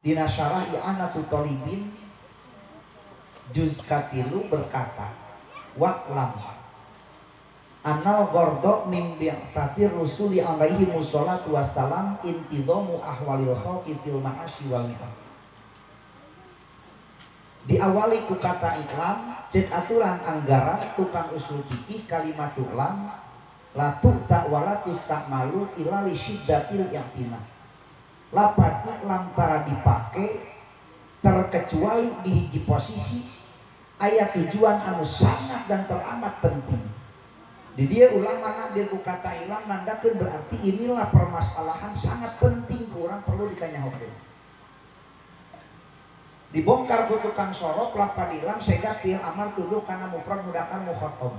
Dina syarah I'anatul Thalibin juz katilu berkata, wa'lam anal gordo min bi'atsati rusuli alaihi musholatu wassalam intidomu ahwalil khalqi fil ma'asyi wal mi'ad. Diawali ku kata iklam cek aturan anggaran tukang usul fikih kalimat ulam latu tak walatus tak malu ilali syiddatil yakinah. Lapat iklam para dipake terkecuali di hiji posisi ayat tujuan anu sangat dan teramat penting. Di dia ulama nadir ku kata ilam nandakeun berarti inilah permasalahan sangat penting kurang perlu dikanyahokeun. Dibongkar ku tukang sorok lapad ilam sehingga fi'il amar tuduh kana mufrad mudzakkar mukhatab.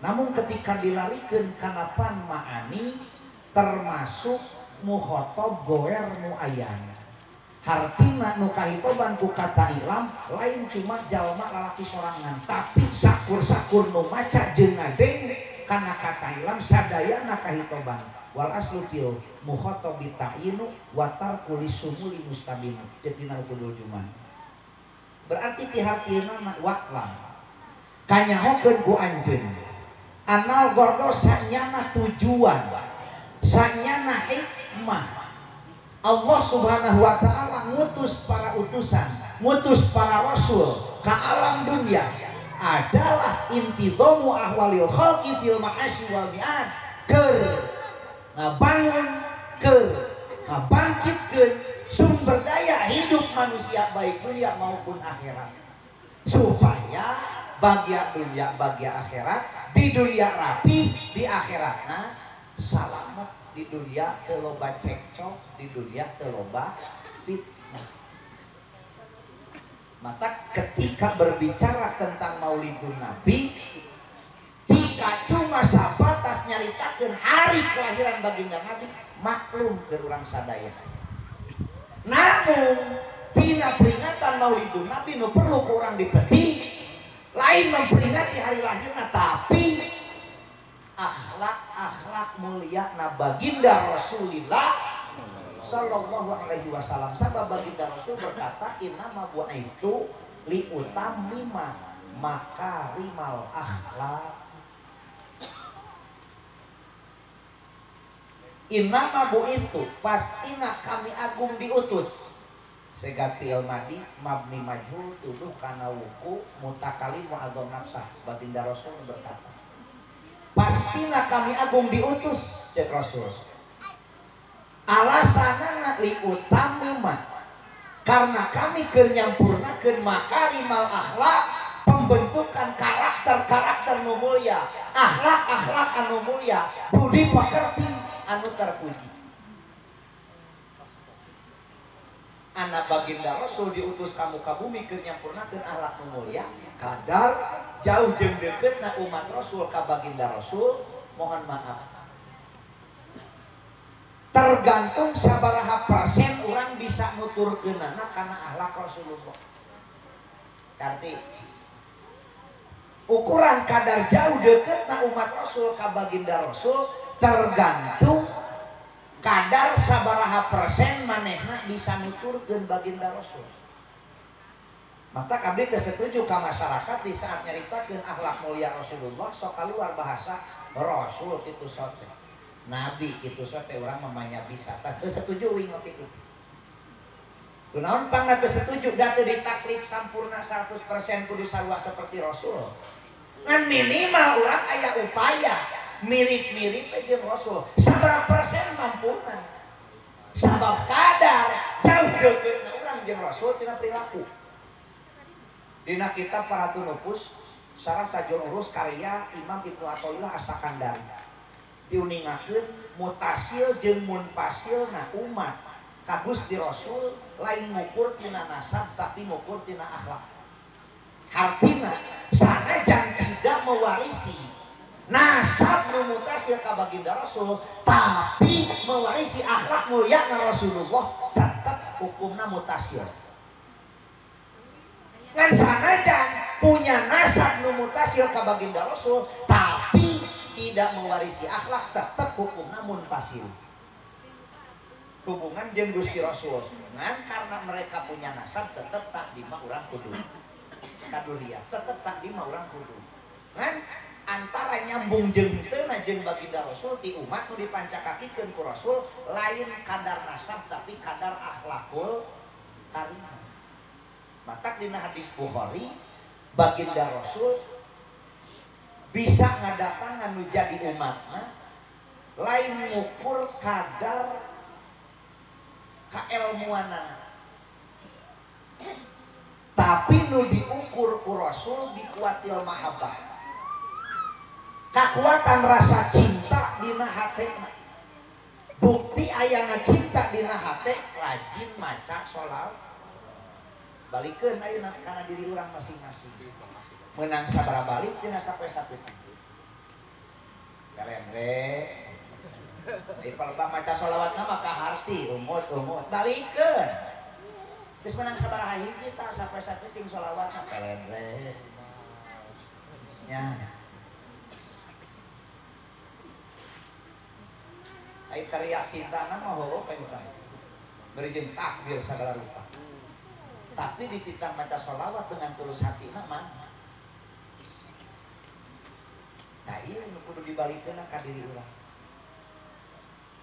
Namun ketika dilarikeun kana pan ma'ani termasuk mukhatab goer muayyan. Hartina nu kahitoban ku kata ilam lain cuma jalma lalaki sorangan, tapi sakur-sakur nu maca jeung ngadeng kana kata ilam sadayana kahitoban. Wal aslu fil mukhatab ta'inu wa tarku lisumuli mustabina. Cepina kudul juman. Berarti tihatina waqlam. Kanyahokeun ku anjeun. Anal gordo sanyana tujuan. Sanyana hikmah. Allah Subhanahu wa ta'ala ngutus para utusan, ngutus para rasul ke alam dunia adalah intidomu ahwalil khalqi fil ma'asyi wal mi'ad, keur ngabangun, keur ngabangkitkeun sumber daya hidup manusia baik dunia maupun akhirat, supaya bagia dunia bagia akhirat, di dunia rapi, di akhiratna salamet. Di dunia teloba cekcok, di dunia teloba fitnah. Maka ketika berbicara tentang maulidun Nabi, jika cuma sabatas nyaritakeun hari kelahiran baginda Nabi, maklum ke urang sadaya. Namun tina peringatan maulidun Nabi nu perlu ke urang dipeti, lain memperingati hari lahirna, tapi akhlak mulia na baginda Rasulillah sallallahu alaihi wasallam. Sabab baginda Rasul berkata innama bu'aitu li utammima makarimal akhlak. Innama bu'aitu pastina kami agung diutus. Segati ilmadi mabni majhul tuduh kana wuku mutakalim wa adzam nafsah. Baginda Rasul berkata pastilah kami agung diutus cek Rasul. Alasanana li utamima karena kami keur nyampurnakeun makarimal akhlak, pembentukan karakter nu mulia, akhlak anu mulia, budi pekerti anu terpuji. Anak baginda Rasul diutus kamu ka bumi keur nyampurnakeun akhlak nu mulia, kadar jauh jeung deuketna umat Rasul ka baginda Rasul, mohon maaf. Tergantung sabaraha persen urang bisa nuturkeunana kana akhlak Rasulullah. Arti ukuran kadar jauh deuketna umat Rasul ka baginda Rasul tergantung kadar sabaraha persen manehna bisa nuturkeun baginda Rasul. Maka kami kesetuju ke masyarakat di saat nyaritakeun akhlak mulia Rasulullah sok keluar bahasa Rasul itu sote, Nabi itu sote orang mamanya bisa. Tak setuju wing ngopi itu. Kunaon pangna setuju datu ditaklif sampurna 100% kudu sarua seperti Rasul. Ngan minimal orang aya upaya mirip-mirip jeung Rasul. Sabaraha persen sampurna. Sabab kadar jauh deuketna urang jeung Rasul tina perilaku. Dina kitab Paratul Nufus sareng Tajul Urus karya Imam Ibnu Athaillah As-Sakandari diuningakeun mutasil jeung munfasilna umat ka Gusti Rasul lain ngukur tina nasab tapi ngukur tina akhlak. Hartina sanajan tidak mewarisi nasab nu mutasil ka baginda Rasul tapi mewarisi akhlak mulia na Rasulullah, tetap hukumna mutasil. Ngan sanajan punya nasab nu mutasil ka baginda Rasul tapi tidak mewarisi akhlak, tetap hukumna munfasil. hubungan jeung Gusti Rasul ngan karena mereka punya nasab tetep tak dima urang kudu kadulia tetep tak dima urang kudu ngan antara nyambung jeung teu jeung baginda Rasul ti umat nu dipancakakikeun ku Rasul lain kadar nasab tapi kadar akhlakul karimah. Matak dina hadis Bukhari baginda Rasul bisa ngadatangan nu jadi umatna lain ngukur kadar kailmuanana tapi nu diukur ku Rasul dikuatil mahabbah kakuatan rasa cinta dina hatena bukti ayana cinta dina hate rajin maca sholawat balikeun ayeuna kana diri urang masing-masing menang sabaraha balik tina sape-sape kalian Ipal maca sholawatna mah kaharti umut balikeun geus menang sabaraha hiji tah sape-sape ting sholawatna pelendre nya ai teriak cintana mah heueuh pencan beurejeun takbir sagala rupa tapi dititang maca sholawat dengan tulus hati mah nah ieu nu kudu dibalikeun ka diri urang.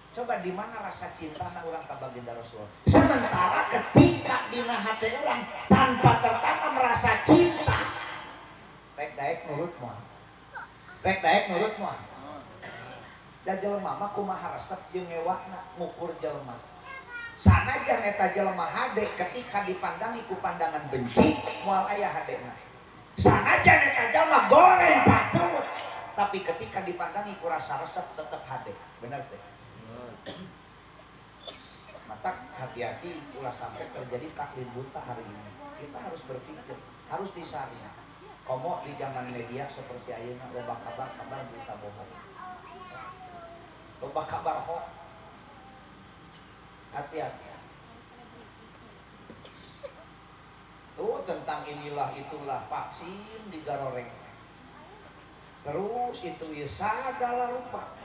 Coba di mana rasa cinta na urang ka baginda Rasul. Sementara ketika dina hati urang tanpa tertanam rasa cinta, rek daek nurut moal. Rek daek nurut moal. Da jelema mah kumaha resep jeung ngewakna ngukur jelema. Sanajan eta jelema hade ketika dipandangi ku pandangan benci moal aya hadena. Sanajan eta jelema goreng patut tapi ketika dipandangi ku rasa resep tetep hade. Bener teh. Mata hati-hati ulah sampai terjadi taklid buta hari ini. Kita harus berpikir, harus disaring. Komo di zaman media seperti ayeuna loba kabar berita bohong. Loba kabar hoax. Hati-hati. Tuh tentang inilah itulah vaksin digaroreng. Terus itu ya segala rupa.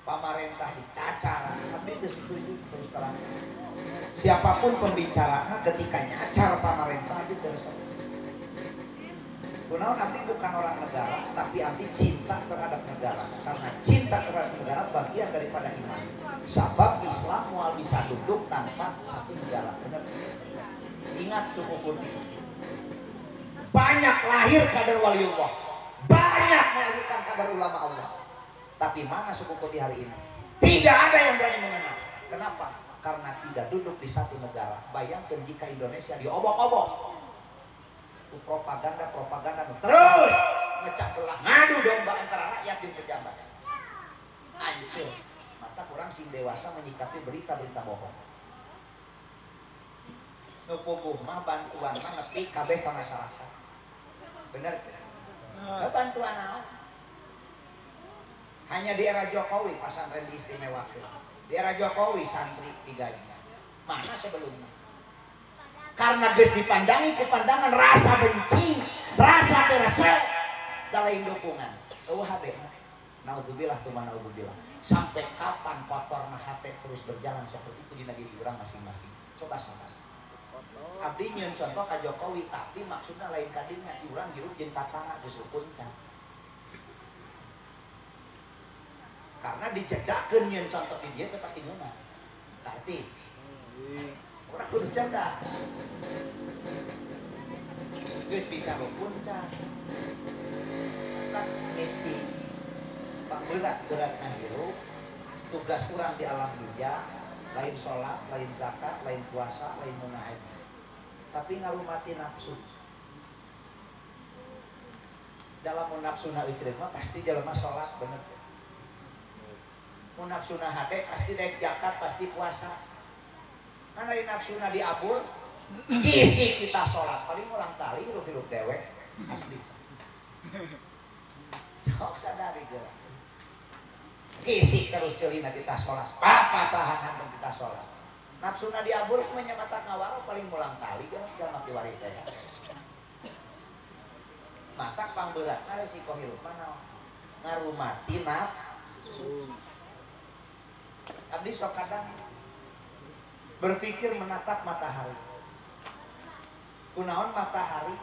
Pemerintah dicacar, tapi setuju terus terang. Siapapun pembicaranya ketika nyacar pemerintah itu terus. Kunaon nanti bukan orang negara, tapi arti cinta terhadap negara. Karena cinta terhadap negara bagian daripada iman. Sebab Islam mual bisa duduk tanpa satu negara. Benar? Ingat suku Kurdi. Banyak lahir kader waliullah, banyak melahirkan kader ulama Allah. Tapi mana suku Kurdi hari ini? Tidak ada yang berani mengenal. Kenapa? Karena tidak duduk di satu negara. Bayangkan jika Indonesia diobok-obok. Propaganda terus mecah belah, ngadu domba antara rakyat dan pejabat. Hancur. Maka kurang sing dewasa menyikapi berita-berita bohong. Nu puguh mah bantuan mah nepi kabeh ka masyarakat. Bener? Bantuan naon? Hanya di era Jokowi pesantren diistimewakan. Di era Jokowi santri digaji. Mana sebelumnya? Karena geus dipandangi ke pandangan rasa benci, rasa resep dalam dukungan. Eueuh hade. Naudzubillah tuma naudzubillah. Sampai kapan kotor mah hate terus berjalan seperti itu di negeri urang masing-masing. Coba sabar. Abdi nyeun contoh ka Jokowi tapi maksudnya lain kadinya urang hirup jeung tatangga geus rukuncan. Karena dicedakeun nyeun contoh di dieu teh pati ngeunah. Berarti urang kudu cerdas. Geus bisa rukuncan. Tak mesti berat-beratna hirup. Tugas urang di alam dunya lain sholat, lain zakat, lain puasa, lain munahid. Tapi ngalumati nafsu. Dalam nafsuna icrif mah pasti jelema sholat bener. Mun nafsuna hate pasti daek zakat, pasti puasa. Kan dari nafsuna diabur, isi kita sholat paling ulang kali hirup-hirup dewek asli. Sok sadari geura. Isi terus celina kita sholat. Apa tahanan kita sholat? Nafsuna diabur kumanya mata ngawaro paling mulang kali jangan kiwari teh. Masak pangbeulana resiko hirup mana? Ngarumati nafsu. Abdi sok kadang berpikir menatap matahari. Kunaon matahari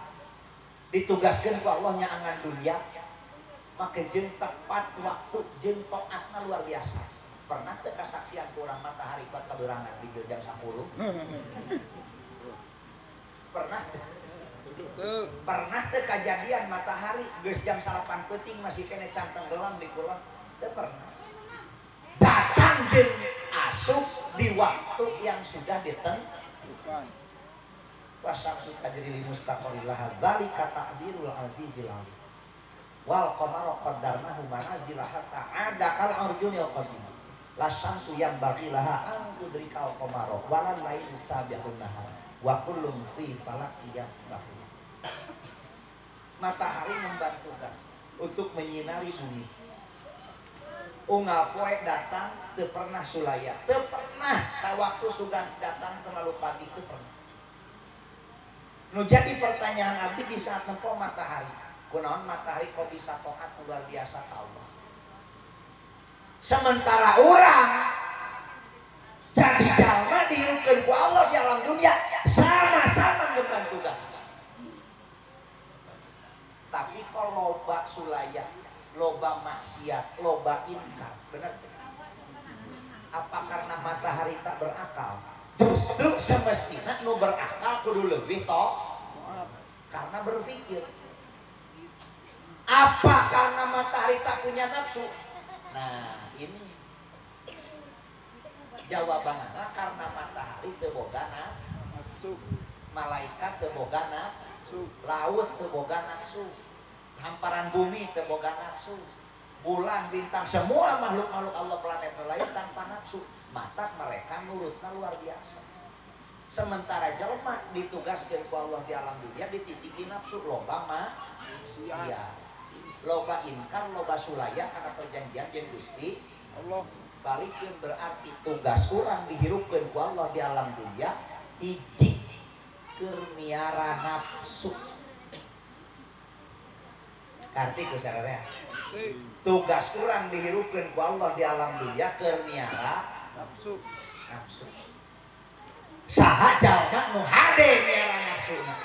ditugaskan ku Allah nya angan dunia, make jeung tepat waktu jeung taatna luar biasa. Pernah teu kasaksian kurang matahari kuat kaberangan di jam 10? Pernah teu kejadian matahari geus jam 8 peuting masih kene can tenggelam di kulon? Teu pernah. Datang jeung asup di waktu yang sudah ditentukan. Wasyamsu tajri li mustaqarrilaha dzalika taqdirul azizil alim. Wal qamara qaddarnahu manazila hatta 'ada kal urjunil qadim. La syamsu yanbaghi laha an tudrikal qamara walal lailu sabiqun nahar wa kullun fi falakin yasbahun. Matahari membantu tugas untuk menyinari bumi. Unggal poe datang teu pernah sulaya, teu pernah sawaktu sudah datang terlalu pagi teu pernah. Nu jadi pertanyaan abdi di saat nempo matahari, kunaon matahari kok bisa taat luar biasa ka Allah. Sementara orang jadi jalma dihirukeun ku Allah di alam dunia sama-sama ngemban tugas. Tapi kalau loba sulaya, loba maksiat, loba ingkar, benar? Apa karena matahari tak berakal? Justru semestinya nu berakal kudu lebih toh karena berpikir. Apa karena matahari tak punya nafsu? Nah ini jawabannya karena matahari teu boga nafsu, malaikat teu boga nafsu, laut teu boga nafsu, hamparan bumi teu boga nafsu, bulan, bintang, semua makhluk-makhluk Allah planet lain tanpa nafsu. Mata mereka nurutna luar biasa. Sementara jelma ditugaskeun ku Allah di alam dunia dititiki nafsu, loba maksiat, loba ingkar, loba sulaya karena perjanjian jeung Gusti Allah. Balikeun berarti tugas urang dihirupkeun ku Allah di alam dunia hiji keur miara nafsu. Karti ku sararea. Tugas urang dihirupkeun ku Allah di alam dunia keur miara nafsu. Saha jalma nu hade miara nafsuna,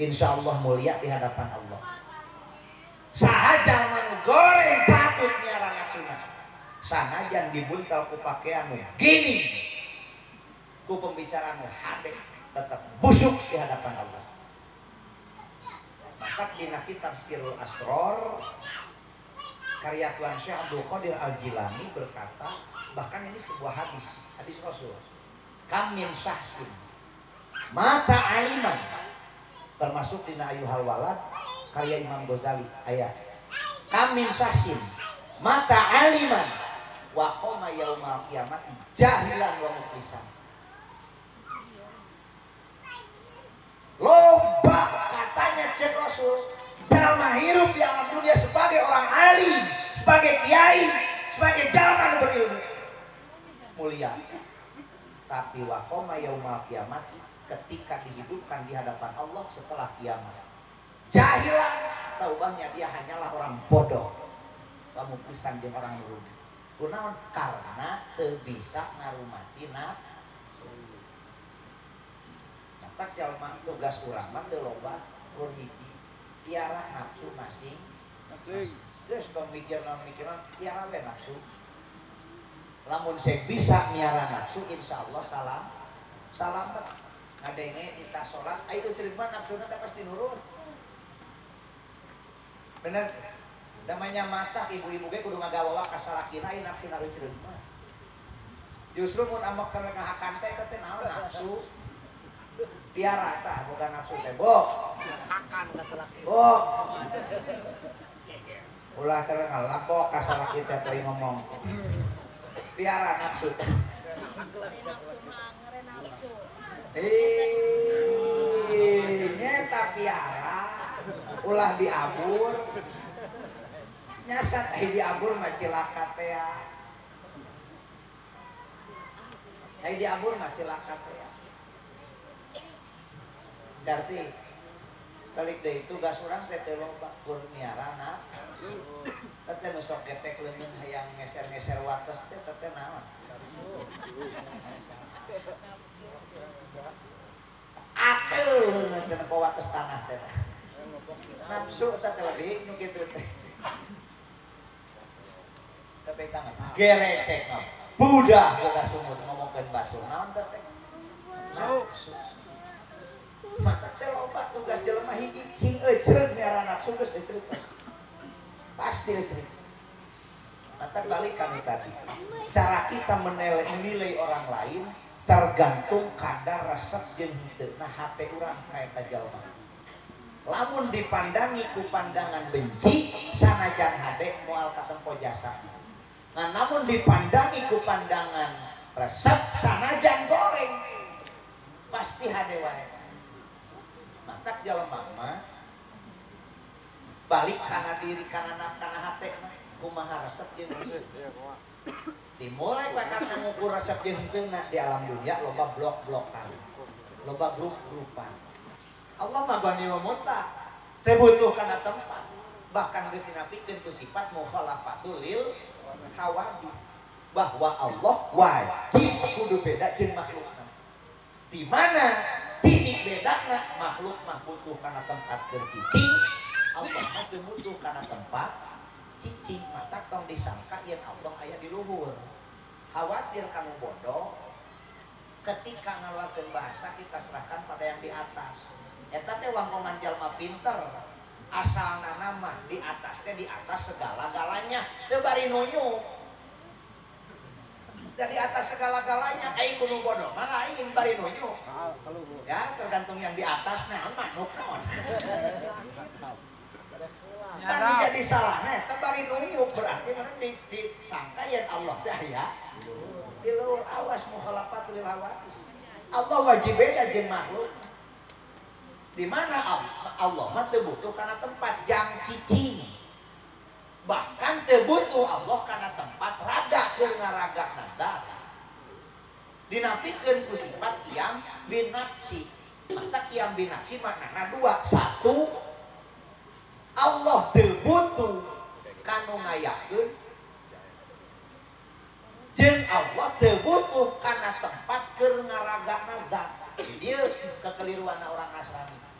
insyaallah mulia di hadapan Allah. Saha jalma nu goreng patut miara nafsuna, sanajan dibuntal ku pakaian nu gini, ku pembicaraan nu hade tetap busuk di hadapan Allah. Maka dina kitab Sirul Asror karya Tuan Syekh Abdul Qadir Al-Jilani berkata, bahkan ini sebuah hadis Rasul. Kam min syahsin mata aliman, termasuk dina Ayyuhal Walad karya Imam Ghazali ayat. Kam min syahsin mata aliman wa qoma yaumal qiyamati jahilan wa muflisan. Loba katanya cek Rasul, jalma hirup di alam dunia sebagai orang alim, sebagai kiai, sebagai jalma nu berilmu mulia. Tapi waqoma yaumal kiamat, ketika dihidupkan di hadapan Allah setelah kiamat, jahilan, taubahnya dia hanyalah orang bodoh, kamu pisan jeung orang rugi. Kunaon? Karena teu bisa ngarumati nafsu. Maka jalma tugas urang mah teu loba kur hiji tiara nafsu masing-masing. Terus pemikiran tiara we nafsu. Lamun saya bisa miara nafsu, insya Allah selamat. Ngadenge kita sholat, ayo cerita nafsunya pasti nurut. Bener, namanya mata ibu-ibu ge kudu ngagawa kasalakina ieu nafsu naruh cerita. Justru mun amok sampe ngahakan teh teh naon nafsu. Piara tah bukan nafsu teh, Bok. Hakan kasalaki. Bok. Ulah teh ngalapok kasalaki teh teh ngomong. Piara nafsu. Nyeta piara ulah diabur. Nyasat diabur mah cilaka teh. Diabur mah cilaka teh. Berarti balik deui tugas urang teh teu loba kur miara nafsu. Tete nu sok getek leungeun hayang ngeser-ngeser wates teh tete naon? Atuh kena bawa ke tanah teh. Nafsu teh lagi nu kitu teh. Tapi tangan gerecek mah. Budak boga sumur ngomongkeun batur naon teh teh. Nafsu. Mata teh loba tugas jelema hiji sing eceut nyara nafsu geus eceut. Pasti eceut. Mata balik kami tadi. Cara kita menilai orang lain tergantung kadar resep jeung henteu. Nah hate urang kaeta jalma. Lamun dipandangi ku pandangan benci sanajan hade moal katempo jasa. Nah namun dipandangi ku pandangan resep sanajan goreng pasti hade wae. Maka jalma mah balik kana diri kana hate kumaha resep jeung dimulai bakal ngukur resep jeung henteu di alam dunia loba blok-blokan. Loba grup-grupan. Allah mah gani wa muta teu butuh kana tempat. Bahkan geus dinapikeun ku sifat mukhalafatul lil hawadith bahwa Allah wajib kudu beda jeung makhlukna. Di mana titik bedana makhluk mah butuh kana tempat bercicing, Allah mah teu butuh kana tempat cicing. Mata tong disangka yen Allah aya di luhur. Khawatir kamu bodoh ketika ngalakeun bahasa kita serahkan pada yang di atas. Eta teh wangkongan jalma pinter asalna nama di atas teh di atas segala-galanya teu bari nunyu dari atas segala-galanya ai kudu bodoh mah lain bari nunyu ya tergantung yang di atas naon manuk naon kan jadi salahna eta bari nunyu berarti mana disangka yen Allah teh aya di luhur. Awas mukhalafatul hawadits. Allah wajib beda jeung makhluk. Di mana Allah mah teu butuh kana tempat jang cicing. Bahkan teu butuh Allah kana tempat raga keur ngaraga nada. Dinapikeun ku sifat qiyam bin nafsi. Mata qiyam bin nafsi maknana dua. Satu, Allah teu butuh kanu ngayakeun. Jeung Allah teu butuh kana tempat keur ngaraga nada. Ieu kekeliruan orang Nasrani.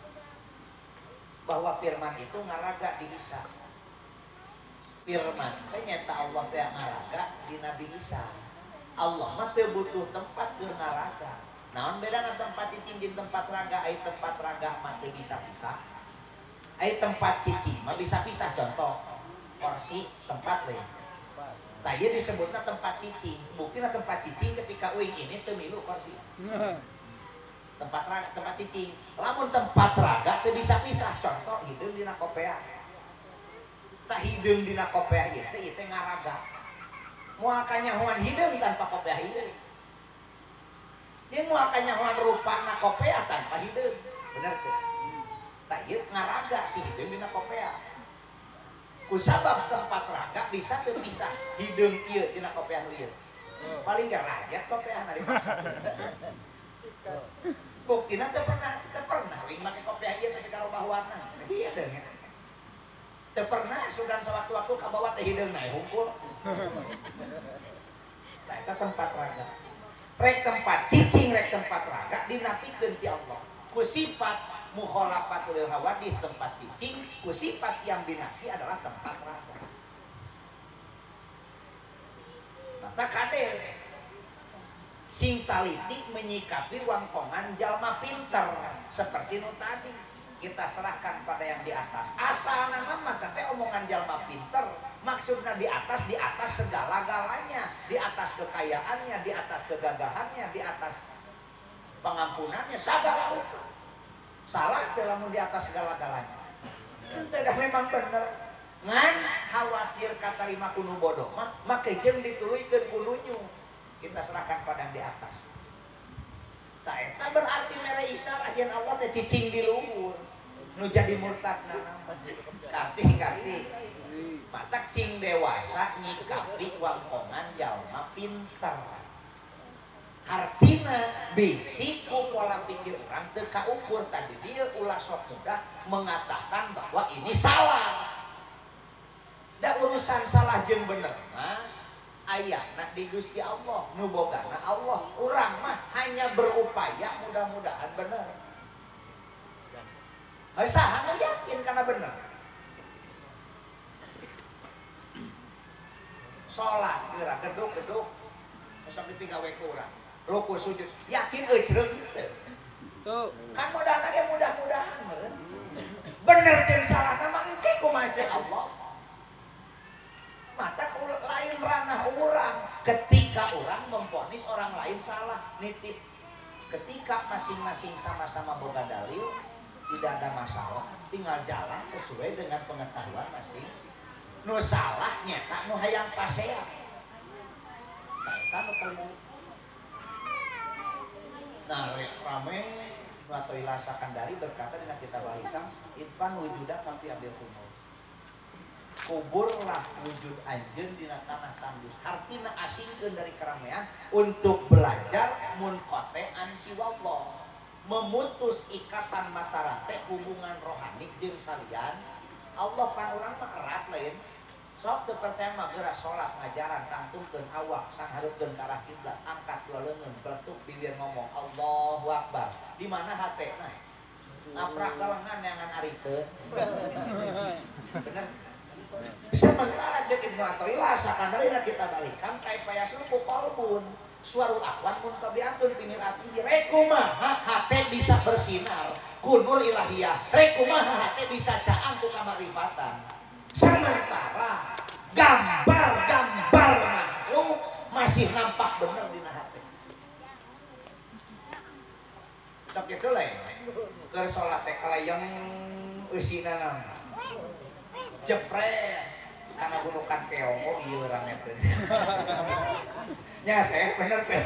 Bahwa firman itu ngaraga di Isa. Firman ternyata Allah teh ngaraga di Nabi Isa. Allah mah teu butuh tempat keur ngaraga. Naon bedana tempat cicing jeung tempat raga? Ai tempat raga mah teu bisa pisah. Ai tempat cicing mah bisa pisah. Contoh kursi tempat we. Tah ieu disebutna tempat cicing. Buktina tempat cicing ketika uing ini teu milu kursi. Tempat raga, tempat cicing. Lamun tempat raga teu bisa pisah. Contoh hideung dina kopea. Tah hideung dina kopea ieu teh ngaraga. Moal kanyahoan hideung tanpa kopea hideung. Jeung moal kanyahoan rupana kopea tanpa hideung. Bener teu? Tah ieu ngaraga si hideung dina kopea. Kusabab tempat raga bisa teu pisah hideung ieu dina kopea ieu. Paling gak rakyat kopeana di buktina teu pernah wing make kopiah ieu teh karobah warna. Iya deung. Teu pernah sugan sewaktu-waktu kabawa teh hideung nae hungkul. Nah eta tempat raga. Rek tempat cicing rek tempat raga dinapikeun ti Allah. Ku sifat mukhalafatul hawadits tempat cicing, ku sifat yang binafsi adalah tempat raga. Mata kade sing taliti menyikapi wangkongan jalma pinter seperti nu tadi kita serahkan pada yang di atas. Asalna mah teh omongan jalma pinter maksudnya di atas segala-galanya, di atas kekayaannya, di atas kegagahannya, di atas pengampunannya, segala rupa. Salah teh lamun di atas segala-galanya. Teu memang bener. Ngan khawatir katarima kuno bodoh mah make jeung dituluykeun ku nunyu. Kita serahkan pada yang di atas. Tak eta berarti mere Isa ayeuna Allah teh cicing di luhur. Nu jadi murtadna karti. Matak cing dewasa nyikapi wangkongan jalma pinter. Artina bisi ku pola pikir urang teu kaukur. Tadi dia ulah sok mudah mengatakan bahwa ini salah. Da urusan salah jeung bener mah ayana di Gusti Allah, nu bogana Allah. Urang mah hanya berupaya mudah-mudahan bener. Saha nu yakin kana bener. Salat geura geduk-geduk sampai 3 we kurang. Ruku sujud yakin ejreung teu. Tuh. Kan modalna ge mudah-mudahan meureun. Bener jeung salahna mah engke kumaha Allah. Mata lain ranah orang. Ketika orang memvonis orang lain salah, nitip. Ketika masing-masing sama-sama boga dalil, tidak ada masalah, tinggal jalan sesuai dengan pengetahuan masing. Nu salah nyata nu hayang pasea. Eta nu paling. Nah, rame atau ilasakan dari berkata dengan kita balikan, "Irfan wujuda kampi ambil kumul." Kuburlah wujud anjeun dina tanah tandus. Artina asingkeun dari keramaian untuk belajar munqati'an siwallah. Memutus ikatan mata rantai hubungan rohani jeung salian Allah. Pan urang mah erat lain. Sok teu percaya mah geura salat ngajaran tangtungkeun awak sanghareupeun ka arah kiblat, angkat dua leungeun peletuk bibir ngomong Allahu Akbar. Di mana hatena? Ngaprak galengan yangan arikeun. Bener. Bisa masalah aja Ibnu Athaillah sakandarina kita balikan kai payasul ku qalbun suarul akhwan mun tabiatun pinirati rekumaha hate bisa bersinar kunur ilahiyah rekumaha hate bisa caang ku kamarifatan. Sementara gambar-gambar makhluk masih nampak bener dina hate. Tapi itu lah keur salat teh kalayang eusina naon jepret karena gunukan keong. Oh iya orang itu nya saya bener teh.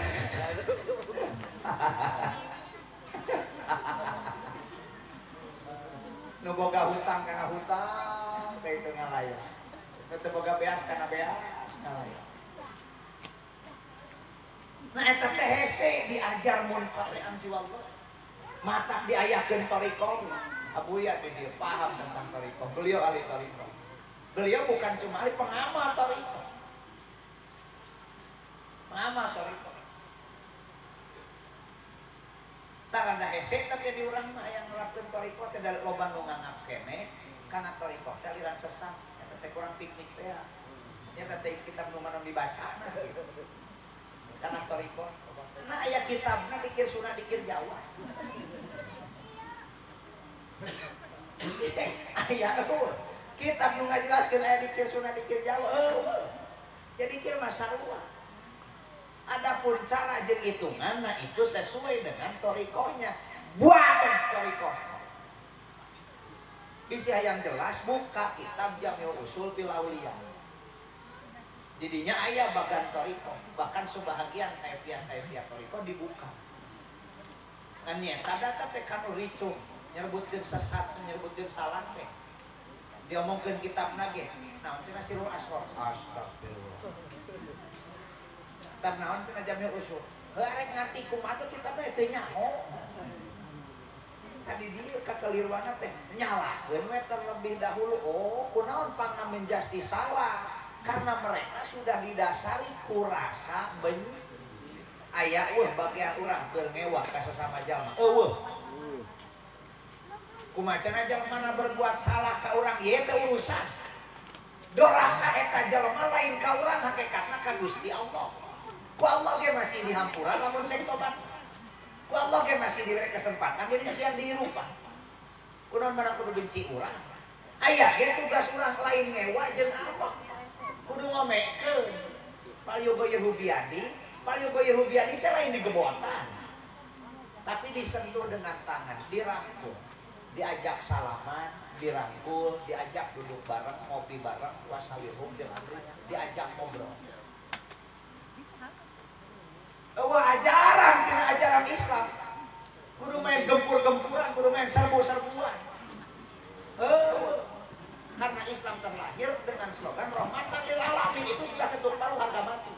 Nu boga hutang kana hutang teh itu ngalaya, nu teu boga beas kana beas ngalaya. Nah eta teh hese diajar munqati'an siwallah. Mata diayakeun thariqah. Abuya dia paham tentang thariqah. Beliau ahli thariqah. Beliau bukan cuma ahli pengamal thariqah. Pengamal thariqah. Taranda hese tapi di urang mah yang nerapkeun thariqah teh da loba nu nganggap keneh kana thariqah teh aliran sesat. Eta teh kurang piknik teh. Nya teh kitab nu manu dibacana gitu. Kana thariqah. Nah aya kitabna dikir sunah dikir Jawa. Aya kitab nu ngajelaskeun aya dikir sunah dikir Jawa. Jadi dikir masalah. Adapun cara jeung hitunganna itu sesuai dengan thariqahnya. Buat thariqah. Bisi yang jelas buka kitab Jami'ul Usul fil Auliyah. Jadinya aya bagan thariqah, bahkan sebahagian kaifiah-kaifiah thariqah dibuka. Kan nyata data teh kanu ricu nyerbutkeun sesat, nyerbutkeun salah teh. Diomongkeun kitabna ge. Naon cenah Sirul Asrar? Astagfirullah. Kitab naon cenah Jami'ul Usul? Heuh ngarti kumaha kitabna teh nyaho. Tadi dia kakeliruanna teh nyalakeun we terlebih dahulu. Oh, kunaon pangna menjasti salah? Karena mereka sudah didasari kurasa benci. Aya bagian urang keur ngewah ka sesama jalma. Kumacana jalma berbuat salah ka urang ieu teh urusan. Doraka eta jalma lain ka urang hakikatna ka Gusti Allah. Ku Allah ge masih dihampura lamun sing tobat. Ku Allah ge masih diberi kesempatan jadi sian dirupa. Kunaon mana kudu benci urang. Aya ge tugas urang lain ngewah jeung Allah. Kudu ngomekeun. Palyogo Yehubiyadi, Palyogo Yehubiyadi teh lain digebotan. Tapi disentuh dengan tangan, dirangkul. Diajak salaman, dirangkul, diajak duduk bareng, ngopi bareng, wasawihum jeung amri, diajak ngobrol. Ajaran tina ajaran Islam. Kudu main gempur-gempuran, kudu main serbu-serbuan. Karena Islam terlahir dengan slogan rahmatan lil alamin, itu sudah ketuk palu harga mati.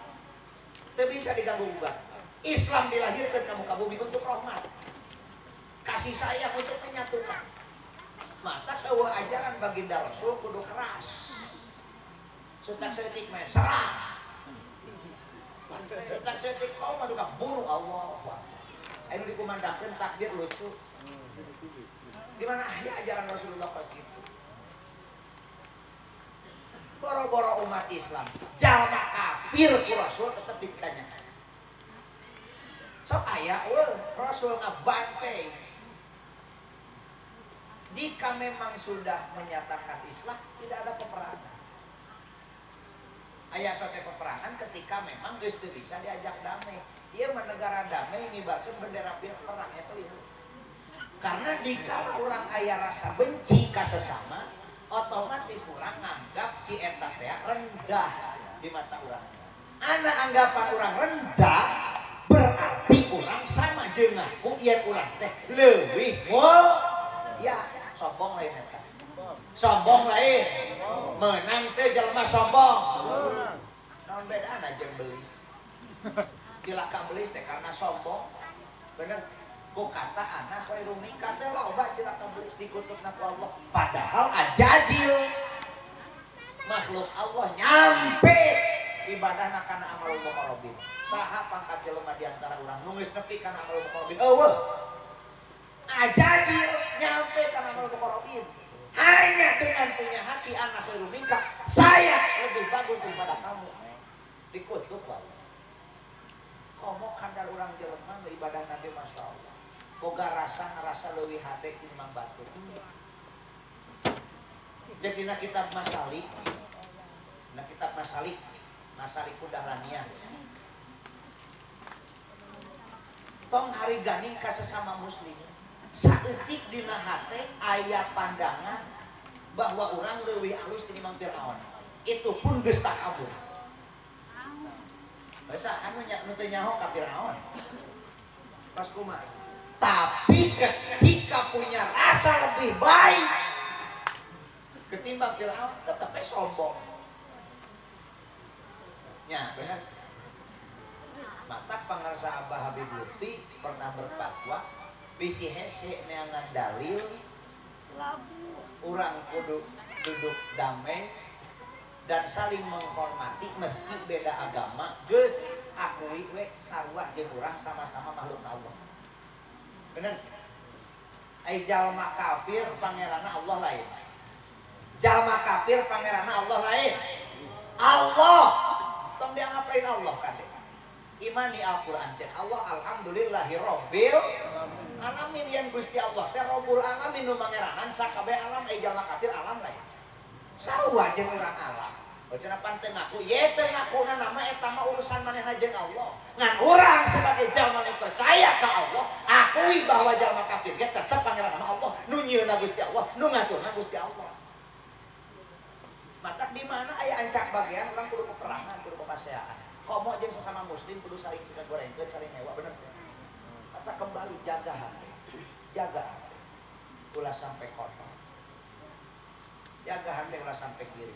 Tidak bisa diganggu gugat. Islam dilahirkan kamu ke bumi untuk rahmat, kasih sayang untuk menyatukan. Maka eueuh ajaran baginda Rasul kudu keras. Sutak setik mah serang. Tak setik kau mah tukang buru Allah. Ayo dikumandangkeun takbir lucu. Di mana ya ajaran Rasulullah pas gitu. Boro-boro umat Islam, jalma kafir ku Rasul tetap ditanyakan. Sok aya Rasul ngabanteng. Jika memang sudah menyatakan Islam, tidak ada peperangan. Aya sote peperangan ketika memang geus teu bisa diajak damai. Ieu mah negara damai ngibakeun bendera perang eta itu. Karena dikala orang aya rasa benci ka sesama, otomatis orang nganggap si eta teh rendah di mata orang. Ana anggapan orang rendah berarti orang sama jeung aku yen urang teh leuwih ya sombong lain eta. Sombong lain. Menang teh jelema sombong. Naon bedana jeung belis? Cilaka belis teh karena sombong. Bener. Ku kata anak we rumika teh loba cilaka belis dikutupna ku Allah. Padahal ajajil makhluk Allah nyampe ibadahna kana amalul muqarrabin. Saha pangkat jelema di antara urang nu geus nepi kana amalul muqarrabin? Eueuh. Ajajil nyampe kana amalul muqarrabin. Hanya dengan punya hati anak we rumika, saya lebih bagus daripada kamu. Dikutuk Allah. Komo kandal urang jelema ibadah Nabi masyaallah. Boga rasa ngerasa leuwih hade tinimbang batu. Jadi na kitab Masalik. Na kitab Masalik, Masalikud Dahlaniyah. Tong hariganing ka sesama muslim. Saeutik dina hate aya pandangan bahwa orang leuwih alus tinimbang Firaun. Itu pun geus takabur. Basa anu nya nu teu nyaho ka Firaun. Pas kumaha? Tapi ketika punya rasa lebih baik ketimbang Firaun, tetep sombong. Nya bener. Mata pangarsa Abah Habib Lutfi pernah berfatwa bisi hese neangan dalil orang kudu duduk damai dan saling menghormati meski beda agama. Geus akui we sarua jeung urang sama-sama makhluk Allah. Bener. Ai jalma kafir pangeranna Allah lain. Jalma kafir pangeranna Allah lain. Allah tong dianggap lain Allah kan. Imani Al-Quran cek Allah alhamdulillahi rabbil alamin yang Gusti Allah teh Rabbul alamin nu mangeranan sakabeh alam ai jalma kafir alam lain. Sarua jeung urang alam. Cenah panteu ngaku ye teu ngakuna nama eta mah urusan manehna jeung Allah. Ngan urang sebagai jalma nu percaya ka Allah, akui bahwa jalma kafir ge tetep pangeran Allah, nu nyieunna Gusti Allah, nu ngaturna Gusti Allah. Mata di mana aya ancak bagian urang kudu peperangan, kudu pepaseaan. Komo jeung sesama muslim kudu saling kita gorengkeun, saling hewa bener. Kata kembali jaga hati. Jaga hati. Ulah sampai kotor. Jaga hati ulah sampai kiri.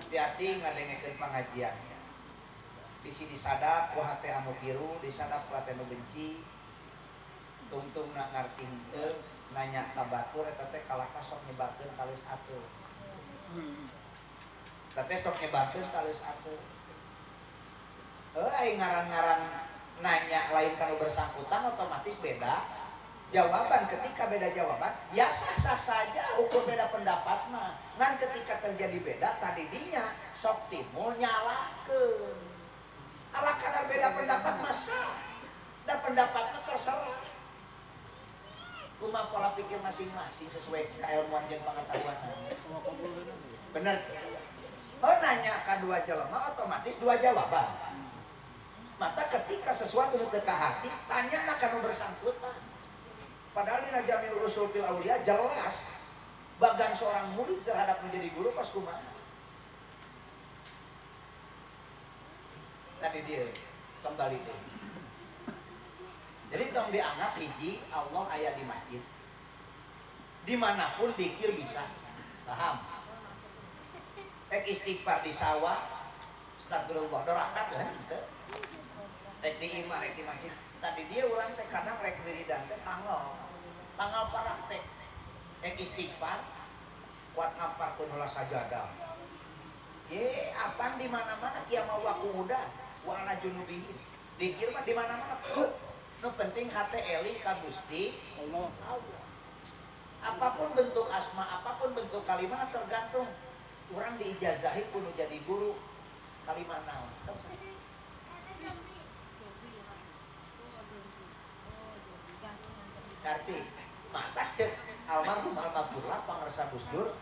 Hati-hati ngadengekeun pengajian. Bisi disadap ku hate anu kiru, disadap ku hate anu benci. Tungtungna ngarti henteu, nanya ka batur eta teh kalaka sok nyebarkeun kalus atur. Eta teh sok nyebarkeun kalus atur. Ai ngaran-ngaran nanya lain kalau bersangkutan otomatis beda jawaban. Ketika beda jawaban ya sah-sah saja, ukur beda pendapat mah. Ngan ketika terjadi beda tadi dinya sok timul nyalakeun. Ala kadar beda pendapat masa dan pendapatnya terserah. Kumaha pola pikir masing-masing sesuai keilmuan jeung pengetahuan. Bener. Nanya kedua jelema otomatis dua jawaban. Maka ketika sesuatu teu ka hati, tanya kana bersangkutan. Padahal dina Jamiul Usul fil Auliya jelas bagan seorang murid terhadap menjadi guru pas kumaha. Tadi dia kembali deh. Jadi tong dianggap hiji Allah aya di masjid. Dimanapun dikir bisa. Paham? Istighfar di sawah, astagfirullah dorakat lah henteu. Rek di imah, rek di masjid. Tadi dia orang teh kadang rek wiridan teh tanggal praktek. Istighfar kuat ngapalkeun heula sajadah. Ye, apaan di mana-mana kieu mah waku muda. wa ala junubihi. Dikir mah di mana-mana. Nu penting hate eli ka Gusti Allah. Apapun bentuk asma, apapun bentuk kalimat tergantung orang diijazahi kudu jadi guru kalimat naon. Karti mata cek almarhum almarhumlah pangarsa Gus Dur.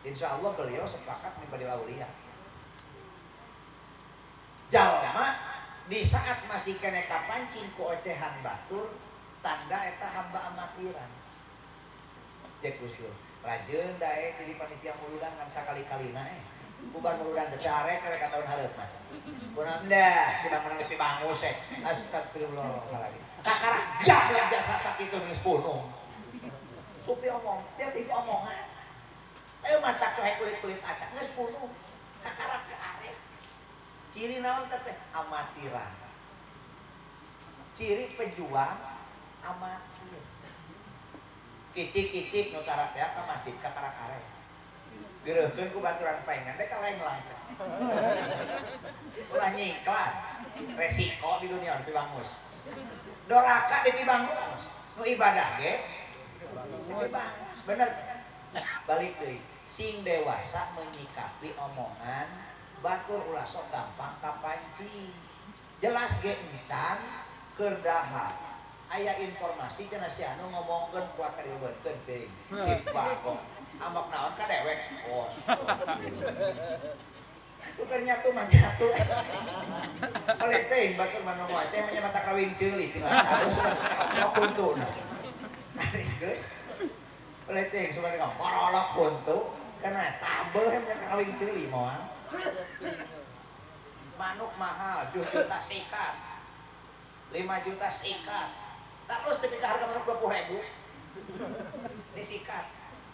Insya Allah beliau sepakat menjadi aulia. Jalma di saat masih kena kapancing ku ocehan batur, tanda eta hamba amatiran. Cek Gus Dur, rajin dae jadi panitia muludan kan sakali-kalina bukan muludan teh arek karek tahun hareup mah. Kurang dah, tidak menang di bangus astagfirullahaladzim. Kakara gablek jasa sakitu geus punung. Kupi omong, dia tiba omongan. Ayo mata coek kulit-kulit acak geus punung. Kakara ke arek. Ciri naon teh amatiran. Ciri pejuang amatir. Kicik-kicik nu tarak teh ka masjid ka karak arek. Geureukeun ku baturan pengen teh ka lain langkah. Ulah nyiklan. Resiko di dunia di bangus. Doraka di bangus. Nu ibadah ge bener. Balik deui. Sing dewasa menyikapi omongan batur ulah sok gampang kapanci. Jelas ge encan keur dahar. Aya informasi cenah si anu ngomongkeun kuat karieubeutkeun teuing. Sipah kok. Amak naon ka dewek kos. Itu ternyata mah nyatu. Oleh teuing batur manu moce nya mata kawin ceuli tinggal harus kuntu. Geus. Oleh teuing sabari ka parolok kuntu kana tabeuh nya kawin ceuli moal. Manuk mahal 2 juta sikat. 5 juta sikat. Terus tapi harga manuk 20.000. Disikat.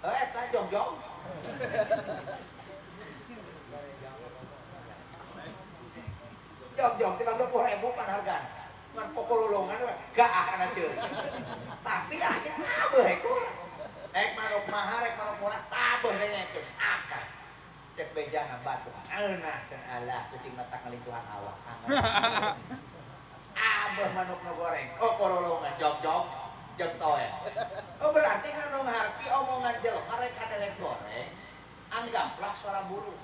Eta jong-jong. Jong-jong tiba 20.000 pan harga. Man pokololongan gak akan ceul. Tapi aja tabeuh ku. Rek manuk mahal, rek manuk murah tabeuh teh nyekeun akan. Cek bejana batu. Eunah cenah Allah pusing mata ngelintuhan awak. Abah manuk nu goreng. Oh kololongan jog-jog jeung toe. Oh berarti kan nu ngarti omongan jelema rek kaderek goreng. Anggaplah suara burung.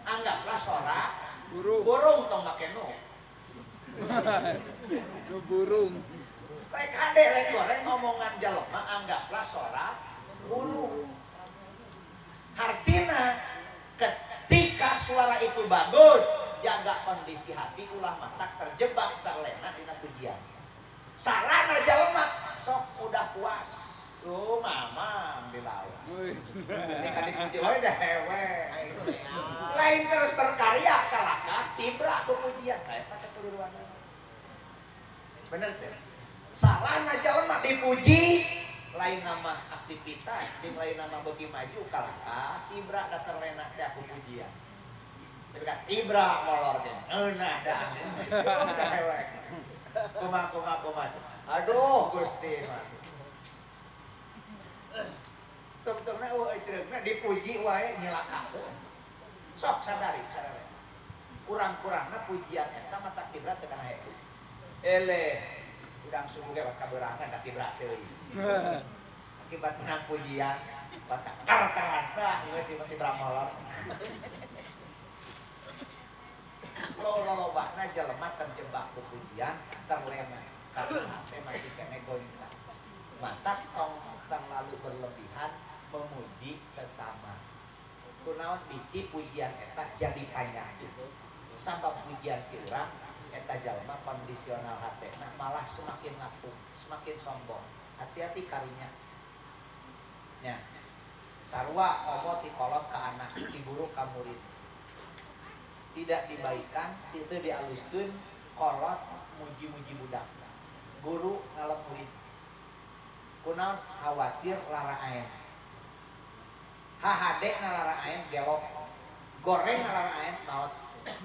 Anggaplah suara burung tong make nu. Nu burung. Rek kaderek goreng omongan jelema anggaplah suara burung. Artinya ketika suara itu bagus, jaga kondisi hati ulah matak terjebak terlena dina pujian. Sarana jalma sok udah puas. Tuh mamang dilawan. Ketika dipuji wae dah hewe. Lain terus berkarya kalaka tibra ku pujian kae pakai keluruan. Bener teh. Sarana jalma dipuji lain nama aktivitas, lain nama bagi maju kalaka tibra da terlena teh aku pujian. Tapi kan tibra molor teh. Eunah dah. Kumaha. Aduh Gusti mah. Tung-tungna eueuh ceureuhna dipuji wae nyilakakeun. Sok sadari. Kurang-kurangna pujian eta mah tak tibra teu kana hebu. Udang subuh ge kaberangan tak tibra teuing. Akibat menang pujian batak kar-karan tah geus si tibra molor. Lolobana jelema terjebak ku pujian terlena karena hati masih kena goncang. Mata tong terlalu berlebihan memuji sesama. Kunaon bisi pujian eta jadi panyakit. Sabab pujian ti urang eta jalma kondisional hatena malah semakin ngapung, semakin sombong. Hati-hati karunya. Nya. Sarua ngomong ti kolot ka anak, diburu ka murid. Tidak dibaikan, itu dialuskeun kolot muji-muji budak. Guru ngalem murid. Kunaon khawatir lara aen. HHD lara aen gelok. Goreng lara aen maut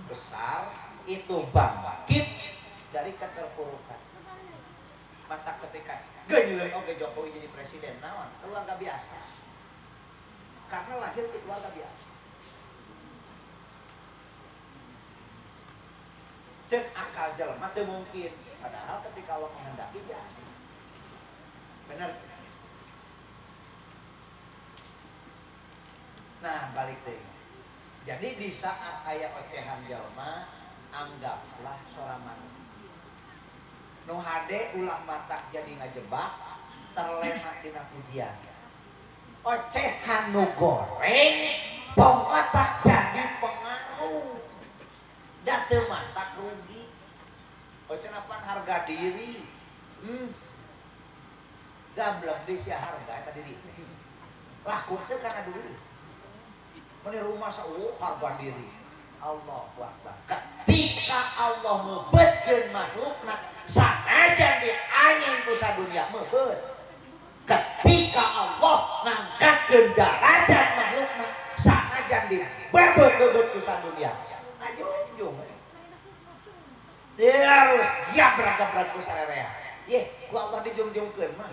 besar itu bangkit dari keterpurukan. Mata ketika geuleung oge Jokowi jadi presiden naon? Keluarga biasa. Karena lahir di keluarga biasa. Cek akal jelema teu mungkin. Padahal ketika Allah menghendaki jadi. Benar. Nah, balik deh. Jadi di saat aya ocehan jelema, anggaplah sorangan. Nu hade ulah mata jadi ngajebak, terlena dina pujian. Ocehan nu goreng, tong otak jadi pengaruh. Da teu mata rugi. Ocehan harga diri. Gablek di sia harga eta diri. Laku teh kana duit. Meni rumah saueuh harga diri. Allahu Akbar. Ketika Allah meubeutkeun makhlukna sanajan dianying ku sadunya meubeut. Ketika Allah ngangkatkeun derajat makhlukna sanajan dibebeut ku sadunya. Ajung-jung. Terus ya beragam ku sarerea. Ye, ku Allah dijungjungkeun mah.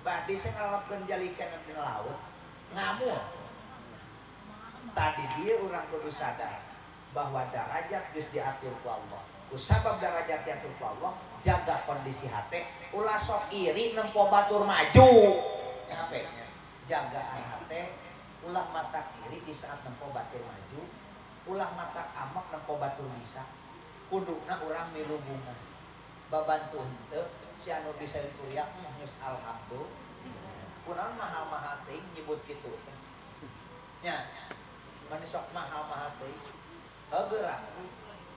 Badi saya ngalapkeun jalikeun dina laut. Ngamuk. Tadi dia orang kudu sadar bahwa derajat geus diatur ku Allah. Ku sabab derajat diatur ku Allah, jaga kondisi hati. Ulah sok iri nempo batur maju. Kenapa? Jagaan hati. Ulah mata iri di saat nempo batur maju. Ulah mata amak nempo batur bisa. Kuduna urang milu bunga. Babantu henteu si anu bisa kuliah geus alhamdulillah. Kunaon mahal-mahal teuing nyebut kitu. Nya mani sok mahal-mahal teuing. Hegeurah.